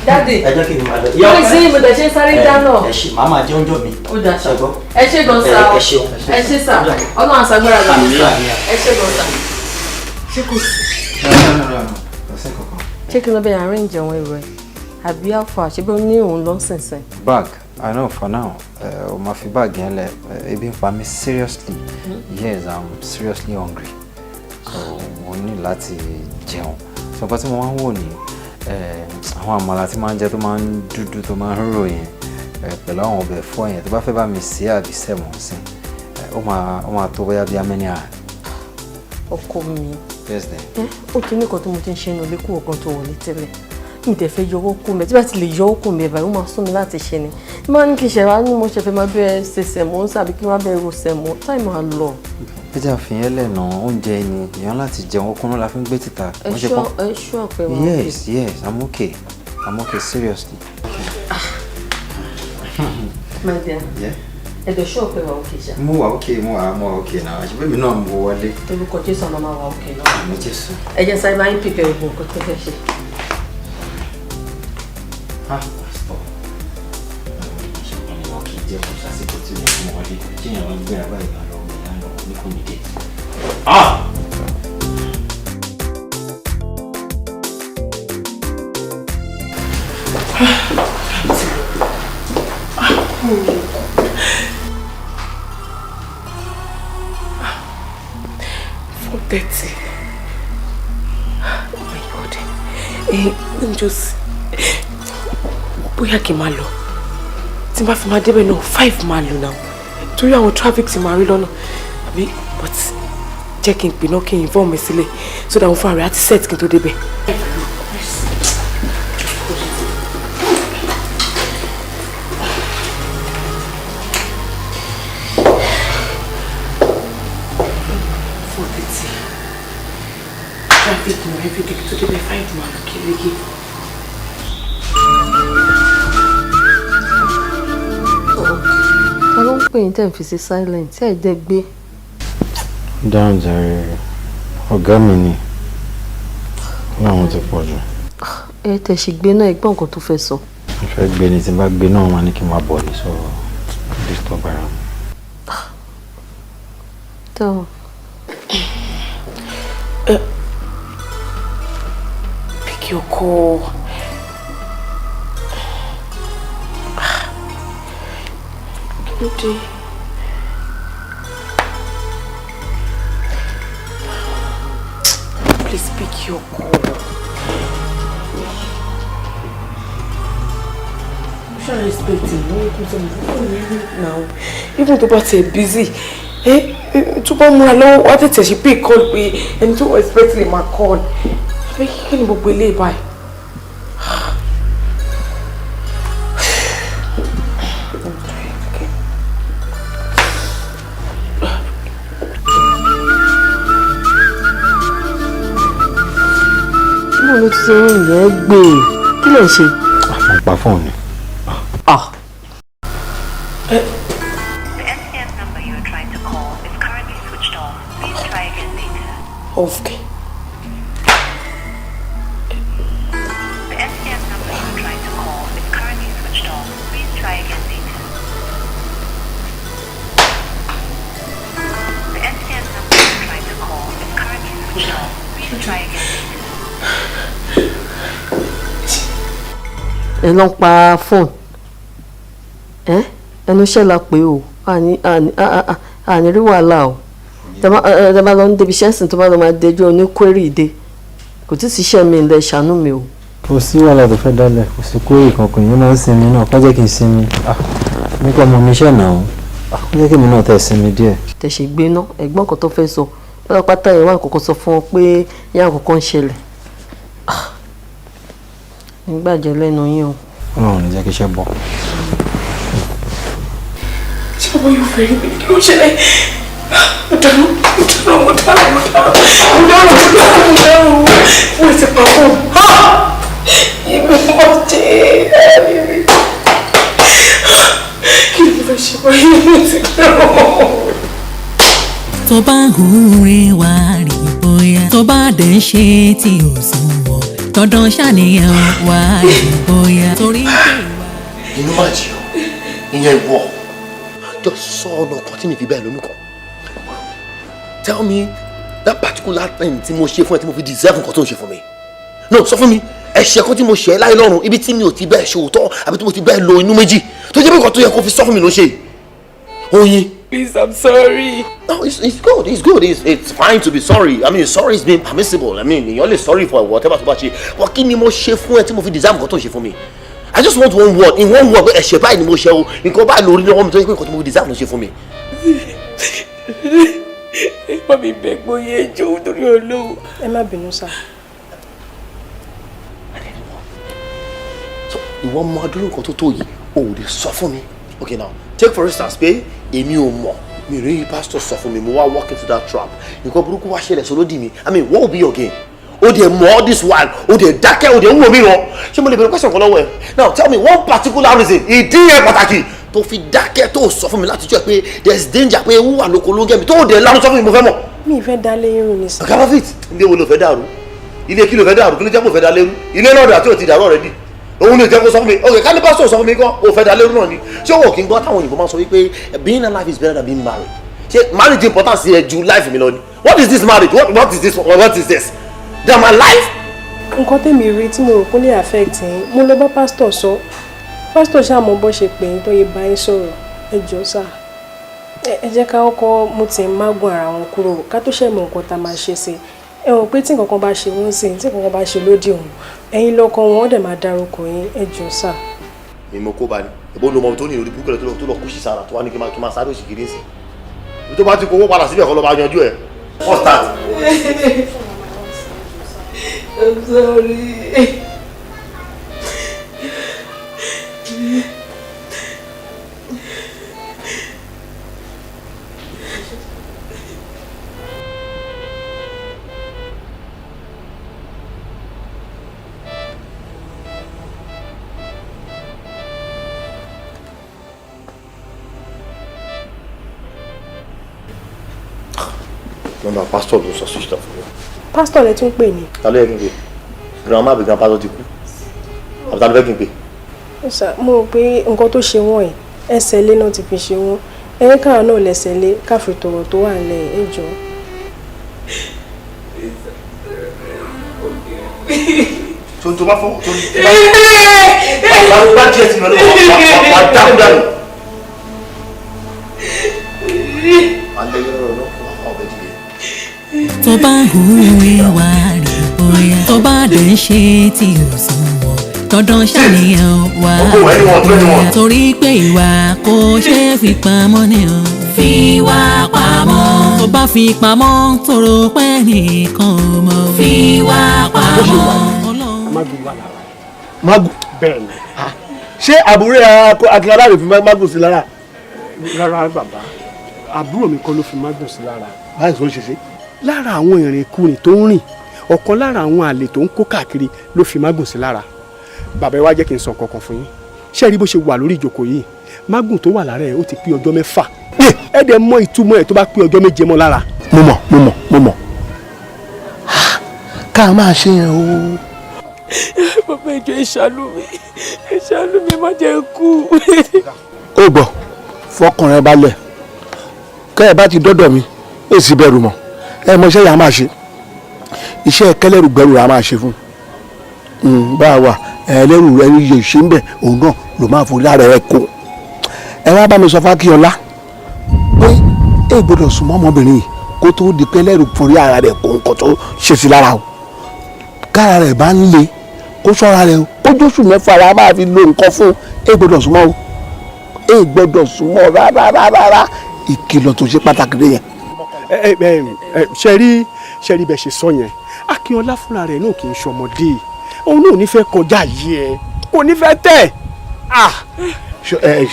Dáàdì. Ẹ jẹ́ kí n máa lọ. Ìyá Ọpẹ́. Mo dẹ̀ ṣe sáré dáná. Ẹ ṣe màá máa jẹ oúnjẹ mi. Ó dà sá. Ẹ ṣé gan sa. Ẹ ṣeun. Ẹ ṣé sá. Ọlọ́run àṣàgbára lọ. Ẹ ṣé gan sa. Ṣé kò sí? Ṣé kí ló bẹ arrange àwọn èrò ẹ̀? Àbí alpha ṣe bí ó ní òun lọ sẹ̀nsẹ̀? Bag, I know for now. O ma fi bag yẹn lẹ̀, ebi ń pa mí seriously. Yes, I'm seriously hungry. So mo ní láti jẹun. So nǹkan tí mo máa ń wò ní àwọn àmàlà tí máa ń jẹ tó máa ń dúdú tó máa ń rò yẹn pẹ̀lú àwọn ọbẹ̀ ẹ̀fọ́ yẹn tó bá fẹ́ bá mi sè àbí sẹ̀mọ̀ sí ó máa tó bóyá bí amẹ́ni àá. Ọkọ mi. Yes then. Ó tún ní nǹkan tó mo ti ń ṣe inú ilé kú ọ̀gán tó wọlé tẹ́lẹ̀. Mi tẹ̀ fẹ́ yọwọ́ kù mẹ́ tí bá ti lè yọwọ́ kù mẹ́ báyìí ó máa sún mi láti ṣe ni. Máa ní kí ṣẹ̀wá ní mo ṣe fẹ́ máa bẹ́ẹ̀ ṣe sẹ̀mọ́ sàbí kí wọ́n bẹ́ẹ̀ ro sẹ̀mọ́ táì máa lọ. Ẹja fìyẹn lẹ́nà oúnjẹ ni èèyàn láti jẹun okun la fi ń gbé títa. Ẹ ṣọ́ ọ̀pẹ wọn. Yes, I'm okay. I'm okay, seriously. My dear. Yeah. Ẹ̀dọ̀ ṣọ́ ọ̀pẹ wa òkè ṣá. Mo wà okay náà. Àṣìbẹ́ mi náà mo wọlé. Orúkọ Jésù ọmọ máa wà òkè náà. Àmì Jésù. Ẹ jẹ́ sáré máa ń pèpè ògùn nǹkan tó fẹ́ ṣe. Pásítọ̀. Ọmọ kì í jẹ́ kó sásìkò tí mo fún wọlé. Kí èèyàn máa gbéra báyìí lọ ní kò ní dé. $4:30. Oh my God. Let me just bóyá kí n máa lọ. Tí n bá fi máa débẹ̀ náà 5 máa lò náà. Torí àwọn traffic tí máa rí lọ́nà. Àbí but jẹ́ kí n pè náà kí n inform mi sílẹ̀ so that mo fún ààrẹ àti set kí n tó débẹ̀. Everything to do with 5 man, okay. Ta ló ń pè yín tẹ̀ ń fi sí silent ẹ̀ dẹ́ gbé. Dáhùn jàre, ọ̀gá mi ni. Láwọn ti pọ̀ jù. Ẹ tẹ̀ ṣì gbé náà ẹgbọ́n nǹkan tó fẹ́ sọ. Mo fẹ́ gbé ni tí n bá gbé náà máa ní kí n máa bọ̀ ní sọ̀rọ̀ disturb ara mi. Tó. Pick your call. Kí ló dé? Please pick your call. You should respect him. No, now, even though it's busy, tó bá múra lọ́wọ́ wá tètè ṣe pick call pé ẹni tó expect lè máa call. Àbí kí ni gbogbo eléyìí báyìí? Bó ló ti ṣe ń yẹn gbé e? Kí lè ṣe? Àfọ̀npá fóònù. Okay. The SCM number you are trying to call is currently switched off. Please try again later. The SCM number you are trying to call is currently switched off. Please try again later. Ẹ lọ pa fóònù. ẹnu iṣẹ́ la pé o àní rí wàhálà o tẹ bá lọ ń débi iṣẹ́ sìn tó bá lọ máa dẹjọ́ oníkwérì ìdè kò tí ì síṣẹ́ mi ilẹ̀ ṣàánú mi o. kò sí wàhálà tó fẹ́ dálẹ̀ kò sí kórè kankan yìí máa ń sinmi náà kọ́ jẹ́ kí n sinmi nípa ọmọ mi iṣẹ́ náà kọ́ jẹ́ kí mi náà tẹ̀ sinmi díẹ̀. tẹ̀sí gbé ná ẹ̀gbọ́n kan tó fẹ́ sọ pátápátá yẹn wà kọ́kọ́ sọ fún ọ pé yá àkọ́kọ́ ń ṣẹlẹ̀ nígbàjẹ́ lẹ́nu yín o. ọlọ́run ní jẹ́ kí iṣẹ́ bọ̀. ṣé ọmọ yóò fẹ́ rí mi kí ló ṣẹlẹ̀? mo dáná wọ́n ti pa fún ìbí mọ́ jẹ́ kí ló fẹ́ ṣe báyìí mo ti dáná. tó bá ń hùwé wá rí bóyá tó bá dẹ̀ ń ṣe tí ò sí wọ̀ dandan ṣàníyàn wá rí bóyá torí pé inú máa jì ọ́ ìyẹn ìwọ jọ sọ ọ̀nà kan tí mi fi bẹ́ẹ̀ lómi kan tell me that particular thing tí mo ṣe fún ẹ tí mo fi deserve nǹkan tó ń ṣe fún mi no sọ fún mi ẹ̀ṣẹ̀ kan tí mo ṣe láì lọ́rùn ibi tí mi ò ti bẹ́ẹ̀ ṣe òótọ́ àbí tí mo ti bẹ́ẹ̀ lo inú méjì tó jẹ́ pé nǹkan tó yẹ kó fi sọ fún mi ló ṣe oyin. Please, I'm sorry. No, it's good. It's good. It's fine to be sorry. I mean, sorry is being permissible. I mean, you're only sorry for whatever tó bá ṣe. But kí ni mo ṣe fún ẹ tí mo fi deserve nǹkan tó ń ṣe fún mi? I just want one word. In one word, ẹ̀ṣẹ̀ báyìí ni mo ṣe o. Nǹkan báyìí lórí lọ́wọ́ mi tó yẹ pé nǹkan tí mo fi deserve ló ṣe fún mi. Ẹ má mi bẹ̀ gbóyè ẹjọ́ nítorí Ọlọ́run. Ẹ má bínú sá. So, ìwọ mọ adúrú nǹkan tó tó yìí, o ò lè sọ fún mi. Okay now, take for instance pé èmi ò mọ̀ mi rí pastor sọ fún mi mo wá walk into that trap nǹkan burúkú wá ṣẹlẹ̀ sólódì mi I mean what will be your gain o dey mọ̀ all this while o dey dákẹ́ o dey ń wò mí ràn ṣé mo lè bẹ̀rẹ̀ question kan lọ́wọ́ ẹ now tell me one particular reason ìdí yẹn pàtàkì tó fi dákẹ́ tó sọ fún mi láti jọ pé there is danger pé ewu wà lóko ló ń gẹ́ mi tó o dẹ̀ lánàá sọ fún mi mo fẹ́ mọ̀. mi ì fẹ́ dá lérú ni sá. ọ̀gá profit ilé wo ló fẹ́ dàrú ilé kí ló fẹ́ dàrú kí ló jẹ́ kó fẹ́ dá lérú ilé náà dà tí ò ti dàrú already òun ni ìjẹ́kọ̀ sọ fún mi ok ká ní pásítọ̀ sọ fún mi kọ́ o fẹ́ da lérú náà ni ṣé òwò kí n gbọ́ táwọn òyìnbó máa sọ wípé being alive is better than being married ṣé marriage important sí ẹ ju life mi lọ ni what is this marriage what is this what is this that my life. nǹkan tèmi rí tí mo rò kó lè affect yín mo lọ bá pásítọ̀ sọ pásítọ̀ ṣàmọ́ bó ṣe pè yín tó yẹ bá yín sọ̀rọ̀ ẹ jọ̀ọ́ sá ẹ jẹ́ ká kọ́kọ́ mo ti ń mágùn ara wọn kúrò ká tó ṣẹ̀ mọ̀ nǹkan tá a máa ṣe sí ẹ wọ̀n pé tí nǹkan kan bá ṣe wọ́n sí tí nǹkan kan bá ṣe lódì òun ẹ̀yin lọ́kọ wọn dẹ̀ máa dárúkọ yín ẹ jọ̀ọ́ sá. mi mo kó ba ni ìbò ló mọ tó ní ìròrí búkẹ́lẹ̀ tó lọ kú sí sára tó wá ní kí n máa sáré òsì kiri sí i tó bá ti kówó padà síbẹ̀ kọ́ ló bá yanjú ẹ̀ wọ́n start. I'm sorry. Nọ́mbà pásítọ̀ ló sọ switch off fún mi. pásítọ̀ lẹ tún pè ní. Ta ló yẹ kí n pè? Grandma àbí grandpa tó ti kú. Àbí ta ló fẹ́ kí n pè? mo rò pé nǹkan tó ṣe wọ́n ẹ̀ ẹsẹ̀ ilé náà ti fi ṣe wọ́n ẹ̀yìn káà náà lẹ́sẹ̀ ilé káfí tọ̀rọ̀ tó wà nílẹ̀ ẹ jọ̀ọ́. tó bá fọ́ tó bá jẹ́ ti lọ́lọ́ wà dáhùn dànù. tó bá ń hùwé wá rí bóyá tó bá dẹ̀ ń ṣe tí ò sí wọ̀ dandan ṣàníyàn wá rí bóyá torí pé ìwà kò ṣeé fi pamọ́ ni o. fi wá pamọ́. tó bá fi pamọ́ tóró pẹ́ nìkan ò mọ̀. fi wá pamọ́. magun wà lára magun bẹ́ẹ̀ ni ṣé àbúrò akínọlá rẹ fi magun sí lára. rárá bàbá àbúrò mi kọ́ ló fi magun sí lára. báyìí sọ ṣe ṣe. lára àwọn ìrìnkúrìn tó ń rìn ọ̀kan lára àwọn àlè tó ń kó káàkiri ló fi mágùn sí lára. bàbá ẹ wá jẹ́ kí n sọ kankan fún yín ṣé ẹ rí bó ṣe wà lórí ìjókòó yìí mágùn tó wà lára ẹ̀ ó ti pé ọjọ́ 6 ẹ dẹ̀ mọ ìtumọ̀ ẹ̀ tó bá pé ọjọ́ 7 mọ́ lára. mo mọ̀ ká máa ṣe yẹn o. bàbá ìjọ ìṣàánú mi má jẹ́ kú. ó gbọ́ fọkàn rẹ balẹ̀ kẹ́ ẹ bá ti dọ́dọ̀ mi èsì bẹ̀rù mọ́ ẹ mọ iṣẹ́ yà á máa ṣe iṣẹ́ kẹlẹ́rù gbẹrù rà á máa ṣe fún bá a wà ẹlẹ́rù rẹ yẹ ṣe ń bẹ̀ òun náà ló máa forí lára ẹ kó ẹ wá bá mi sọ fákíọlá pé ẹ gbọ́dọ̀ súnmọ́ ọmọbìnrin yìí kó tó di pé lẹ́rù forí ara rẹ̀ kó nǹkan tó ṣe sí lára o kára rẹ̀ bá ń le kó ṣọ́ra rẹ̀ o kójóṣù mẹ́fà la máa fi lo nǹkan fún ẹ gbọ́dọ̀ súnmọ́ o ẹ gbọ́dọ̀ súnmọ́ rárá ìkìlọ̀ tó ṣe pàtàkì rẹ̀ yẹn. ṣẹ́rí bẹ́ẹ̀ ṣe sọ yẹn akínọlá fúnra rẹ̀ náà kì í ṣọmọdé òun náà ò ní fẹ́ kọjá yìí ẹ kò ní fẹ́ tẹ̀.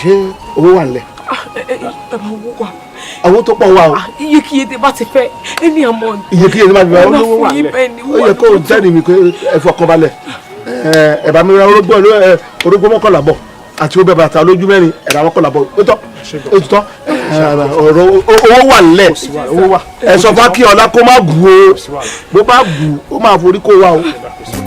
ṣé owó wà nílẹ̀. owó wà. owó tó pọ̀ wà o. iyekíye tí bá ti fẹ́ ẹni àmọ́. iyekíye tí bá ti fẹ́ owó wà nílẹ̀ ó yẹ kó o jẹ́rìí mi pé ẹ fọkàn balẹ̀ ẹ̀bà mi ra orógbó mọ́kànlá bọ̀ àti ó bẹ bàtà lójú mẹ́rin ẹ̀rà mọ́kànlá bọ̀ ó tọ́ ọ̀rọ̀ owó wà nílẹ̀ ẹ sọ fún Akínọlá kó má bù o bó bá bù ó máa forí kó wa o.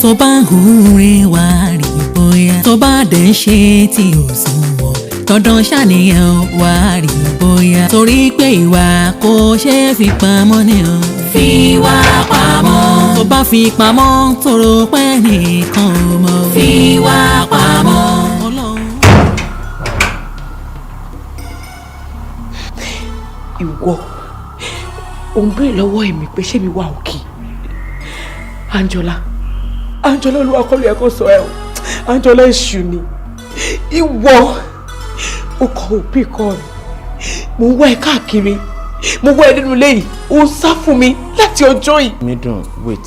tó bá ń hùrè wá rí bóyá tó bá dẹ̀ ń ṣe tí ò sùn wọ̀ dandan ṣàníyàn wá rí bóyá torí pé ìwà kò ṣeé fi pamọ́ ni o. fi wá pamọ́. tó bá fi pamọ́ tóró pẹ́ nìkan ò mọ̀. fi wá pamọ́. ìwọ ò ń béèrè lọ́wọ́ èmi pé ṣé mi wà òkè Anjola olúwa kọ́ ló yẹ kó sọ ẹ o Anjola èṣù ni ìwọ ó kọ òbí kọ rẹ mo ń wá ẹ káàkiri mo wá ẹ nínú ilé yìí ó ń sá fún mi láti ọjọ́ yìí. mi dùn wait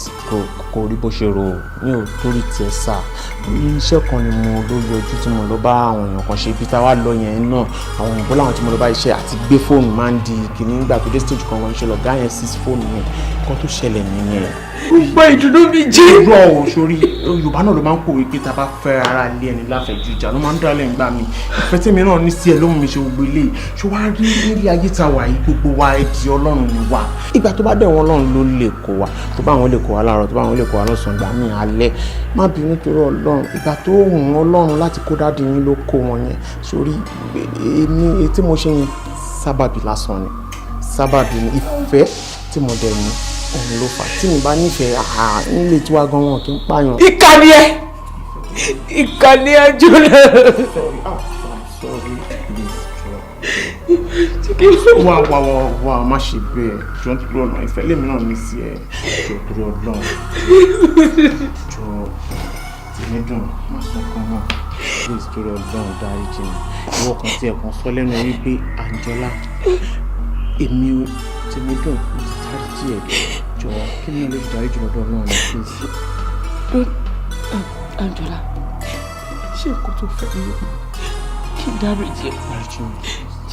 kò rí bó ṣe rò ó mi ò torí tiẹ̀ sá iṣẹ́ kan ni mo ló yọjú tí mo lọ bá àwọn èèyàn kan ṣe ibi tá a wá lọ yẹn náà àwọn òyìnbó làwọn tí mo lọ bá iṣẹ́ àti gbé fóònù máa ń di kìíní nígbà tó dé stage kan wọn ṣe lọ gá yẹn sí fóònù yẹn kan tó ṣẹlẹ̀ nìyẹn. gbogbo ìdùnnú mi jí. irọ́ o sórí Yorùbá náà ló máa ń pòwe pé tá a bá fẹ́ ara lé ẹni láfẹ̀ẹ́jú ìjà ló máa ń dálẹ̀ ńgbà mi ìfẹ́ tèmi náà ní sí ẹ ló mú mi ṣe gbogbo ilé ṣé wàá rí nílé ayé ta wà yìí gbogbo wa ẹdí Ọlọ́run ni wà ìgbà tó bá dẹ̀ wọ́n Ọlọ́run ló lè kó wa tó bá wọn lè kó wa láàárọ̀ tó bá wọn lè kó wa lọ́sàn-án gbà mí alẹ́ má bínú torí Ọlọ́run ìgbà tó wù wọ́n Ọlọ́run láti kó dáàdì yín ló kó wọn yẹn sórí èmi tí mo ṣe yẹn sábàbí lásán ni sábàbí ni ìfẹ́ tí mo dẹ̀ ní òun ló fà tí mi bá nífẹ̀ẹ́ nílé tí wàá gan wọn kì í pààyàn. ìkànnì ẹ Jọlá. wà má ṣe bẹ́ẹ̀ jọ ń tún ọ̀nà ìfẹ́ lèmi náà ní sí ẹ jọ torí Ọlọ́run jọ tèmi dùn má sọ fún wọn please torí Ọlọ́run dáríjì mi ìwọ kan tí ẹ̀kan sọ lẹ́nu ẹ wípé Anjola èmi tèmi dùn dáríjì ẹ jọ kí ni lè dáríjì lọ́dọ̀ náà ní please. Anjola ṣé nǹkan tó fẹ́ mi kí n dáríjì ẹ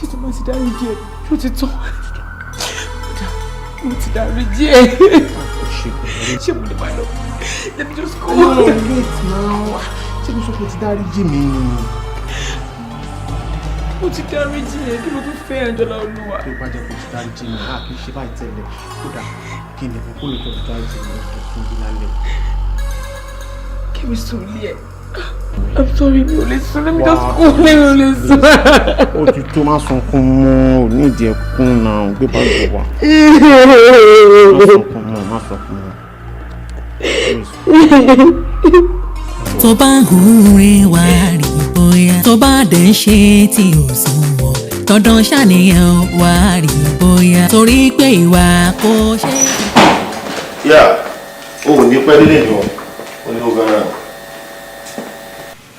ṣé tí mo ti dáríjì ẹ ṣó ti tán mo ti dáríjì ẹ ṣé mo lè máa lọ let me just go. no wait now ṣé mo sọ pé o ti dáríjì mi ni. mo ti dáríjì ẹ kí ló tún fẹ́ Anjola olúwa. tó bá jẹ́ kó o ti dáríjì mi kì í ṣe báyìí tẹ́lẹ̀ kódà kí ni kó lè tó ti dáríjì mi lọ́tọ̀ fún mi lálẹ́. kí mi sùn lé ẹ. I'm sorry, mi ò lè sùn. Let me just go. Mi ò lè sùn. Ó ti tó máa sunkún mọ́ ò ní ìdí ẹkún náà gbé bá gbé wá. Má sunkún mọ́. tó bá ń hùrè wá rí bóyá tó bá dẹ̀ ń ṣe tí ò sùn wọ̀ dandan ṣàníyàn wá rí bóyá torí pé ìwà kò ṣe. yà ó ní pẹ́ nílé ìjọ ó ní ó gan-an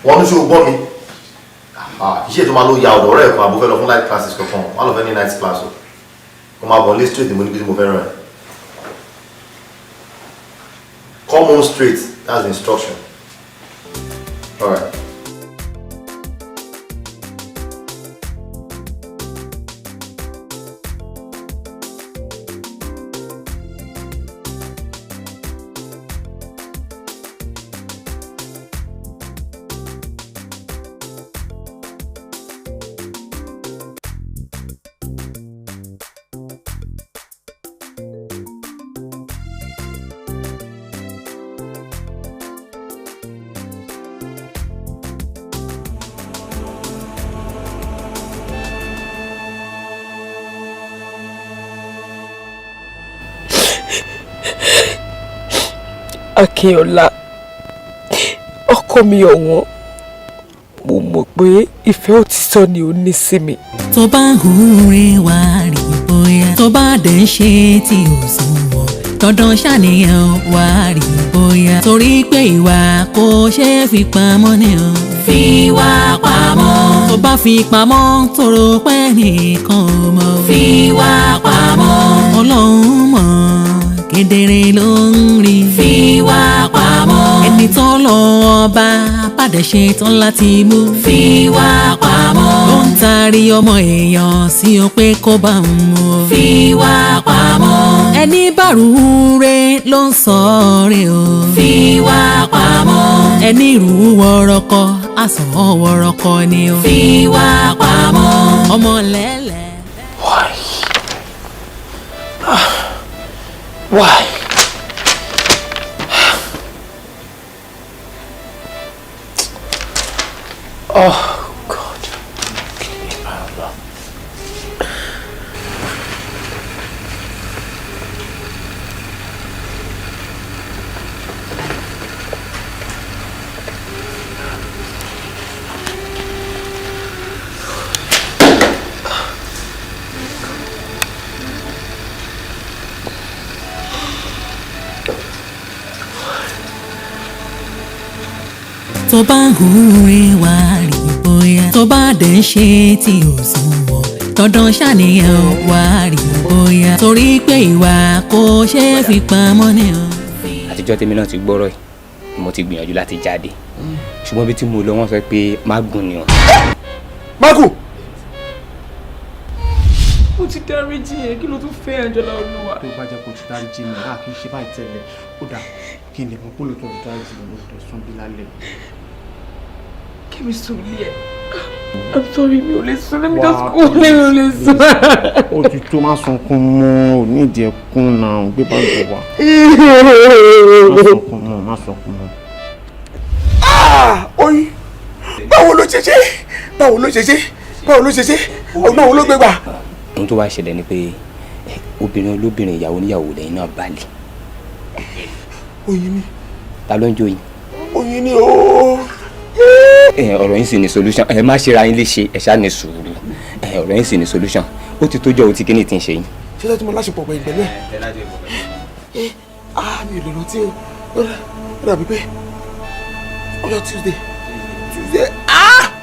wọ́n ní ṣe gbọ́ mi iṣẹ́ tó máa ló ya ọ̀dọ̀ rẹ̀ kan àbúfẹ́ lọ fún night classes kankan wọ́n lọ fẹ́ ní night class o kò máa bọ̀ ní straight ní mo níbi tí mo fẹ́ rẹ̀ come home straight that's the instruction alright. Akínọlá ọkọ mi ọ̀wọ́n mo mọ̀ pé ìfẹ́ òtítọ́ òtítọ́ ni ó ní sí mi. tó bá ń hùrè wá rí bóyá tó bá dẹ̀ ń ṣe tí ò sùn wọ̀ dandan ṣàníyàn wá rí bóyá torí pé ìwà kò ṣeé fi pamọ́ ni o. fi wá pamọ́. tó bá fi pamọ́ tó rò pé nìkan ò mọ̀. fi wá pamọ́. Ọlọ́run mọ̀ kedere ló ń rí. fi wá pamọ́. ẹni tó lọ ọba bàdẹ̀ ṣe tán láti mú. fi wá pamọ́. ló ń taari ọmọ èèyàn sí o pé kó bá ń mú. fi wá pamọ́. ẹni bàrú re ló ń sọ re o. fi wá pamọ́. ẹni rú wọ́rọ́kọ àsán wọ́rọ́kọ ni o. fi wá pamọ́. ọmọ lẹ́lẹ̀. Why? Oh, God. tó bá ń hùrè wá rí bóyá tó bá dẹ̀ ń ṣe tí ò sùn wọ̀ dandan ṣàníyàn wá rí bóyá torí pé ìwà kò ṣeé fi pamọ́ ni o. àtijọ́ tèmi náà ti gbọ́rọ̀ yìí mo ti gbìyànjú láti jáde ṣùgbọ́n bí tí mo lọ wọ́n sọ pé mágùn ni o. mágùn. mo ti dáríjì yẹn kí ló tún fẹ́ Àǹjọ́lá Olúwa. tó bá jẹ́ kó ti dáríjì mi wá kí n ṣe báyìí tẹ́lẹ̀ ó dà kí n lè mọ pólò tó ń dáríjì mi lóòótọ́ sún bí lálẹ́. kí mi sùn lé ẹ. I'm sorry, mi ò lè sùn, let me just go, mi ò lè sùn. Ó ti tó má sunkún mọ́, ò ní ìdí ẹkún náà, gbé bá ń bọ̀ wá. Má sunkún mọ́. Oyin, báwo ló ṣe ṣe? Báwo ló ṣe ṣe? Báwo ló ṣe ṣe? Ọgbọ́n wo ló gbé gbà? Ohun tó wá ṣẹlẹ̀ ni pé obìnrin olóbìnrin ìyàwó níyàwó lẹ́yìn náà balẹ̀. Oyin ni. Ta ló ń jó yín? Oyin ni ooo. Ọ̀rọ̀ yín sì ní solution. Ẹ má ṣe ra yín léṣe, ẹ ṣáà ní sùúrù. Ọ̀rọ̀ yín sì ní solution. Ó ti tójọ́ òtí kíní tí ń ṣe yín. Ṣé láti mọ láṣepọ̀ pẹ̀lú ẹ̀? Mi ò lè rántí o. Ó dàbí pé ọjọ́ Tuesday.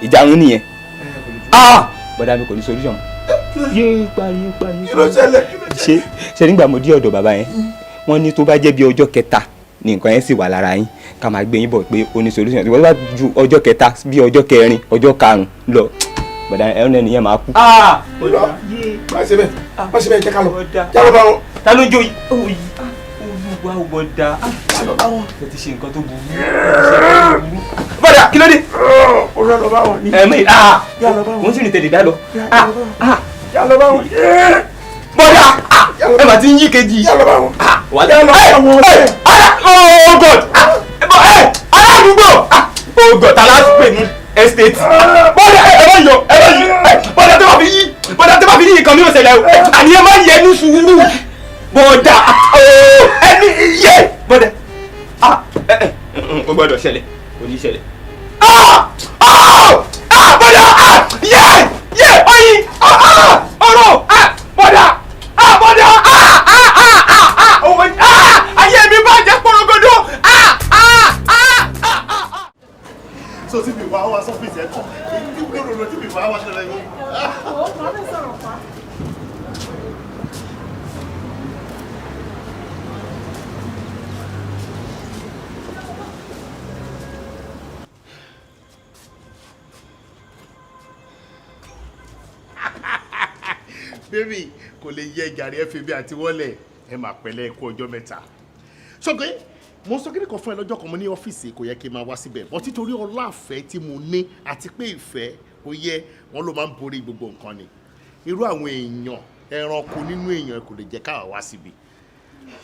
Ìjà ń nìyẹn. Bọ́dà mi kò ní solution. Yé parí. Kí ló ṣẹlẹ̀? Ṣé nígbà mo dé ọ̀dọ̀ bàbá yẹn, wọ́n ní tó bá jẹ́ bí ọjọ́ kẹta ni nǹkan yẹn sì wà lára yín ká máa gbé yín bọ̀ pé ó ní solution. Ìwọ́n bá ju ọjọ́ kẹta bí ọjọ́ kẹrin ọjọ́ karùn-ún lọ bọ̀dà ẹ̀rọ ẹni yẹn máa kú. Má ṣe bẹ́ẹ̀ jẹ́ ká lọ. Já lọ bá wọn. Ta ló ń jó yìí? Olúwa ò bọ̀dà. Já lọ bá wọn. Ẹ ti ṣe nǹkan tó burú. Bọ̀dà kí ló dé? Ó lọ bá wọn ni. Wọ́n sì ní tẹ̀lé dá lọ. Já lọ bá wọn. Bọ̀dà ẹ bá ti ń yí kejì. Já lọ bá wọn. Wà á lọ bá wọn. Oh God! Aládùúgbò! Oh God! Aláàpẹ̀ ní estate. Bọ́dà ẹ bá yọ bọ́dà tó bá fi yí nǹkan mi ò ṣẹlẹ̀ o. Àní ẹ má yẹ ní sùúrù. Bọ́dà ẹni yẹ bọ́dà. O gbọ́dọ̀ ṣẹlẹ̀, o ní ṣẹlẹ̀. Bọ́dà yẹ oyin ọ̀rọ̀ bọ́dà bọ́dà ayé mi bàjẹ́ porogodo. So tí mi wá wá sọ́fíìsì ẹ̀ kọ́ lóòrò tí mi wá wá ṣẹlẹ̀ yìí. Bébì kò lè yẹ gàrí ẹ fi bí àti wọlé ẹ máa pẹ̀lẹ́ ẹkú ọjọ́ mẹ́ta. Ṣọgbẹ́ mo sọ kíni kan fún ẹ lọ́jọ́ kan mo ní ọ́fíìsì kò yẹ kí n máa wá síbẹ̀ bọ́ títorí ọlá àfẹ́ tí mo ní àti pé ìfẹ́ ó yẹ wọn ló máa ń borí gbogbo nǹkan ni irú àwọn èèyàn ẹranko nínú èèyàn kò lè jẹ́ káwa wá síbi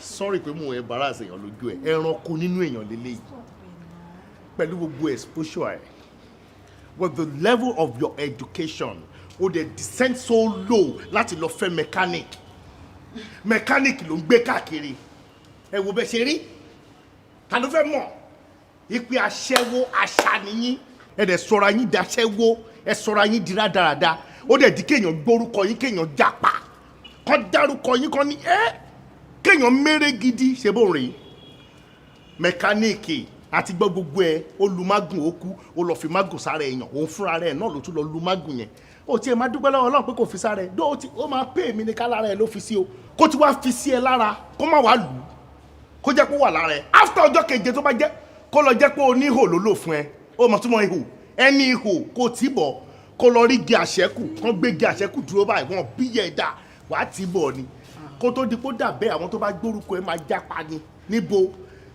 sorry pé mo embarrass èèyàn lójú ẹ ẹranko nínú èèyàn lélẹ́yìí pẹ̀lú gbogbo exposure ẹ with the level of your education o dey descend so low láti lọ fẹ́ mechanic ló ń gbé káàkiri ẹ wo bẹ ṣe rí ta ló fẹ́ mọ̀ ìpè aṣẹ́wó àṣà nìyí ẹ dẹ̀ sọ̀rọ̀ yín daṣẹ́wó ẹ sọra yín di rádaràda ó dẹ̀ di kéèyàn gbórúkọ yín kéèyàn japa kọ́ dárúkọ yín kọ́ ní kéèyàn méré gidi ṣe bó rèé mẹkáníìkì àti gbọ́ gbogbo ẹ ó lu mágùn ó kú ó lọ fi mágùn sára èèyàn òun fúnra rẹ̀ náà ló tún lọ lu mágùn yẹn ó tiẹ̀ máa dúpẹ́ lọ́wọ́ Ọlọ́run pé kò fi sára ẹ̀ ó máa pè mí ní ká lára ẹ̀ ló fi sí o kó ti wá fi sí ẹ lára kó má wàá lù ú kó jẹ́ pé ó wà lára ẹ̀ after ọjọ́ keje tó bá jẹ́ kó lọ jẹ́ pé o ní ihò ló lò fún ẹ ó mọ̀ túmọ̀ ihò ẹni ihò kò tí bọ̀ kó lọ rí igi àṣẹ́kù kán gbé igi àṣẹ́kù dúró báyìí wọn bí yẹ dà wàá tí bọ̀ ni kó tó di kó dà bẹ́ẹ̀ àwọn tó bá gbórúkọ ẹ máa jápa ni níbo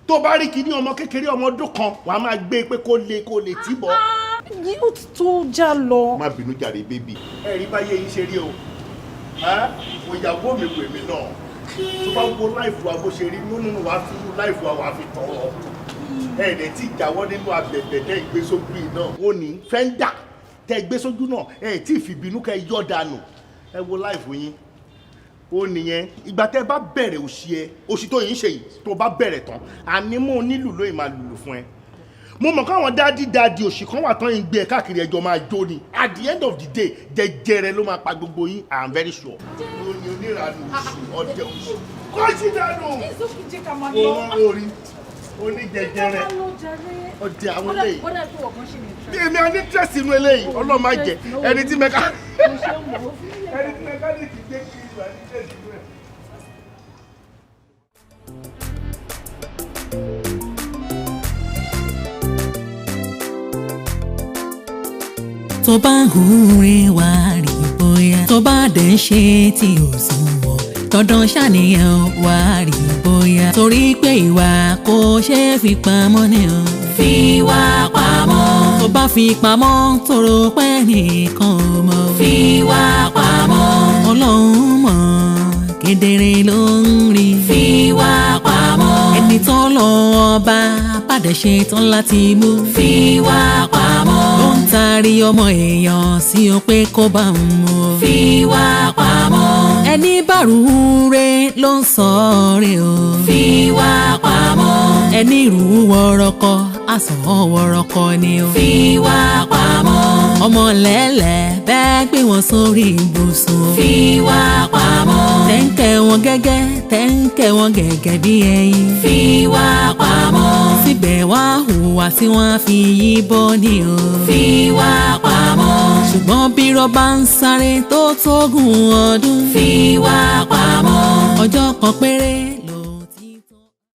tó bá rí kíní ọmọ kékeré ọmọ ọdún kan wàá máa gbé pé kó lè tí bọ̀. yóò tó já lọ. má bínú jàre bébì ẹ rí báyé yín ṣe rí o òyàwó mi wèmí náà tó bá wo láìfù wa bó ṣe rí nínú wàá fi inú láìfù wa wàá fi tọ̀ ọ́ ẹ̀ẹ́dẹ̀ tí ìjáwọ́ nínú abẹ̀bẹ̀ tẹ́ ìgbésójú yìí náà ó ní fẹ́ńdà tẹ́ ìgbésójú náà ẹ̀ tí ìfìbínú kẹ́ yọ̀ dànù ẹ wo láìfù yín ó nìyẹn ìgbà tẹ́ bá bẹ̀rẹ̀ òṣì tó yín ṣe yìí tó bá bẹ̀rẹ̀ tán àní mo nílù lóyìn máa lùlù fún ẹ mo mọ̀ káwọn dáàdì òṣì kan wà tán yín gbé ẹ káàkiri ẹjọ́ máa jó ni at the end of the day jẹjẹrẹ ló máa pa gbogbo yín I am very sure ó ní onírànú òṣì ọdẹ òṣì kó sì dànù òun orí oníjẹjẹrẹ ọdẹ àwọn eléyìí èmi a ní tẹ̀sí inú eléyìí ọlọ́run máa jẹ ẹni tí mẹkáníìkì gbé kiri ìlú àti tẹ̀sí inú ẹ̀. tó bá ń hùrè wá rí bóyá tó bá dẹ̀ ń ṣe tí ò sùn wọ̀ dandan ṣàníyàn wá rí bóyá torí pé ìwà kò ṣeé fi pamọ́ ni o. fi wá pamọ́. tó bá fi pamọ́ tóró pẹ́ nìkan ò mọ̀. fi wá pamọ́. Ọlọ́run mọ̀ kedere ló ń rí. fi wá pamọ́. ẹni tó lọ ọba bàdé ṣe tán láti mú. fi wá pamọ́. ló ń taari ọmọ èèyàn sí o pé kó bá ń mú. fi wá pamọ́. ẹni bàrú re ló ń sọ rè o. fi wá pamọ́. ẹni rú wọ́rọ́kọ́ àsán wọ́rọ́kọ́ ni o. fi wá pamọ́. ọmọ lẹ́lẹ̀ bẹ́ẹ̀ gbé wọn sórí ibùsùn. fi wá pamọ́. tẹ́ńkẹ́ wọn gẹ́gẹ́ tẹ́ńkẹ́ wọn gẹ́gẹ́ bí ẹyin. fi wá pamọ́. síbẹ̀ wá hùwà tí wọ́n fi yí bọ́ ni o. fi wá pamọ́. ṣùgbọ́n bí rọ́bà ń sáré tó tógún ọdún. fi wá pamọ́. ọjọ́ kan péré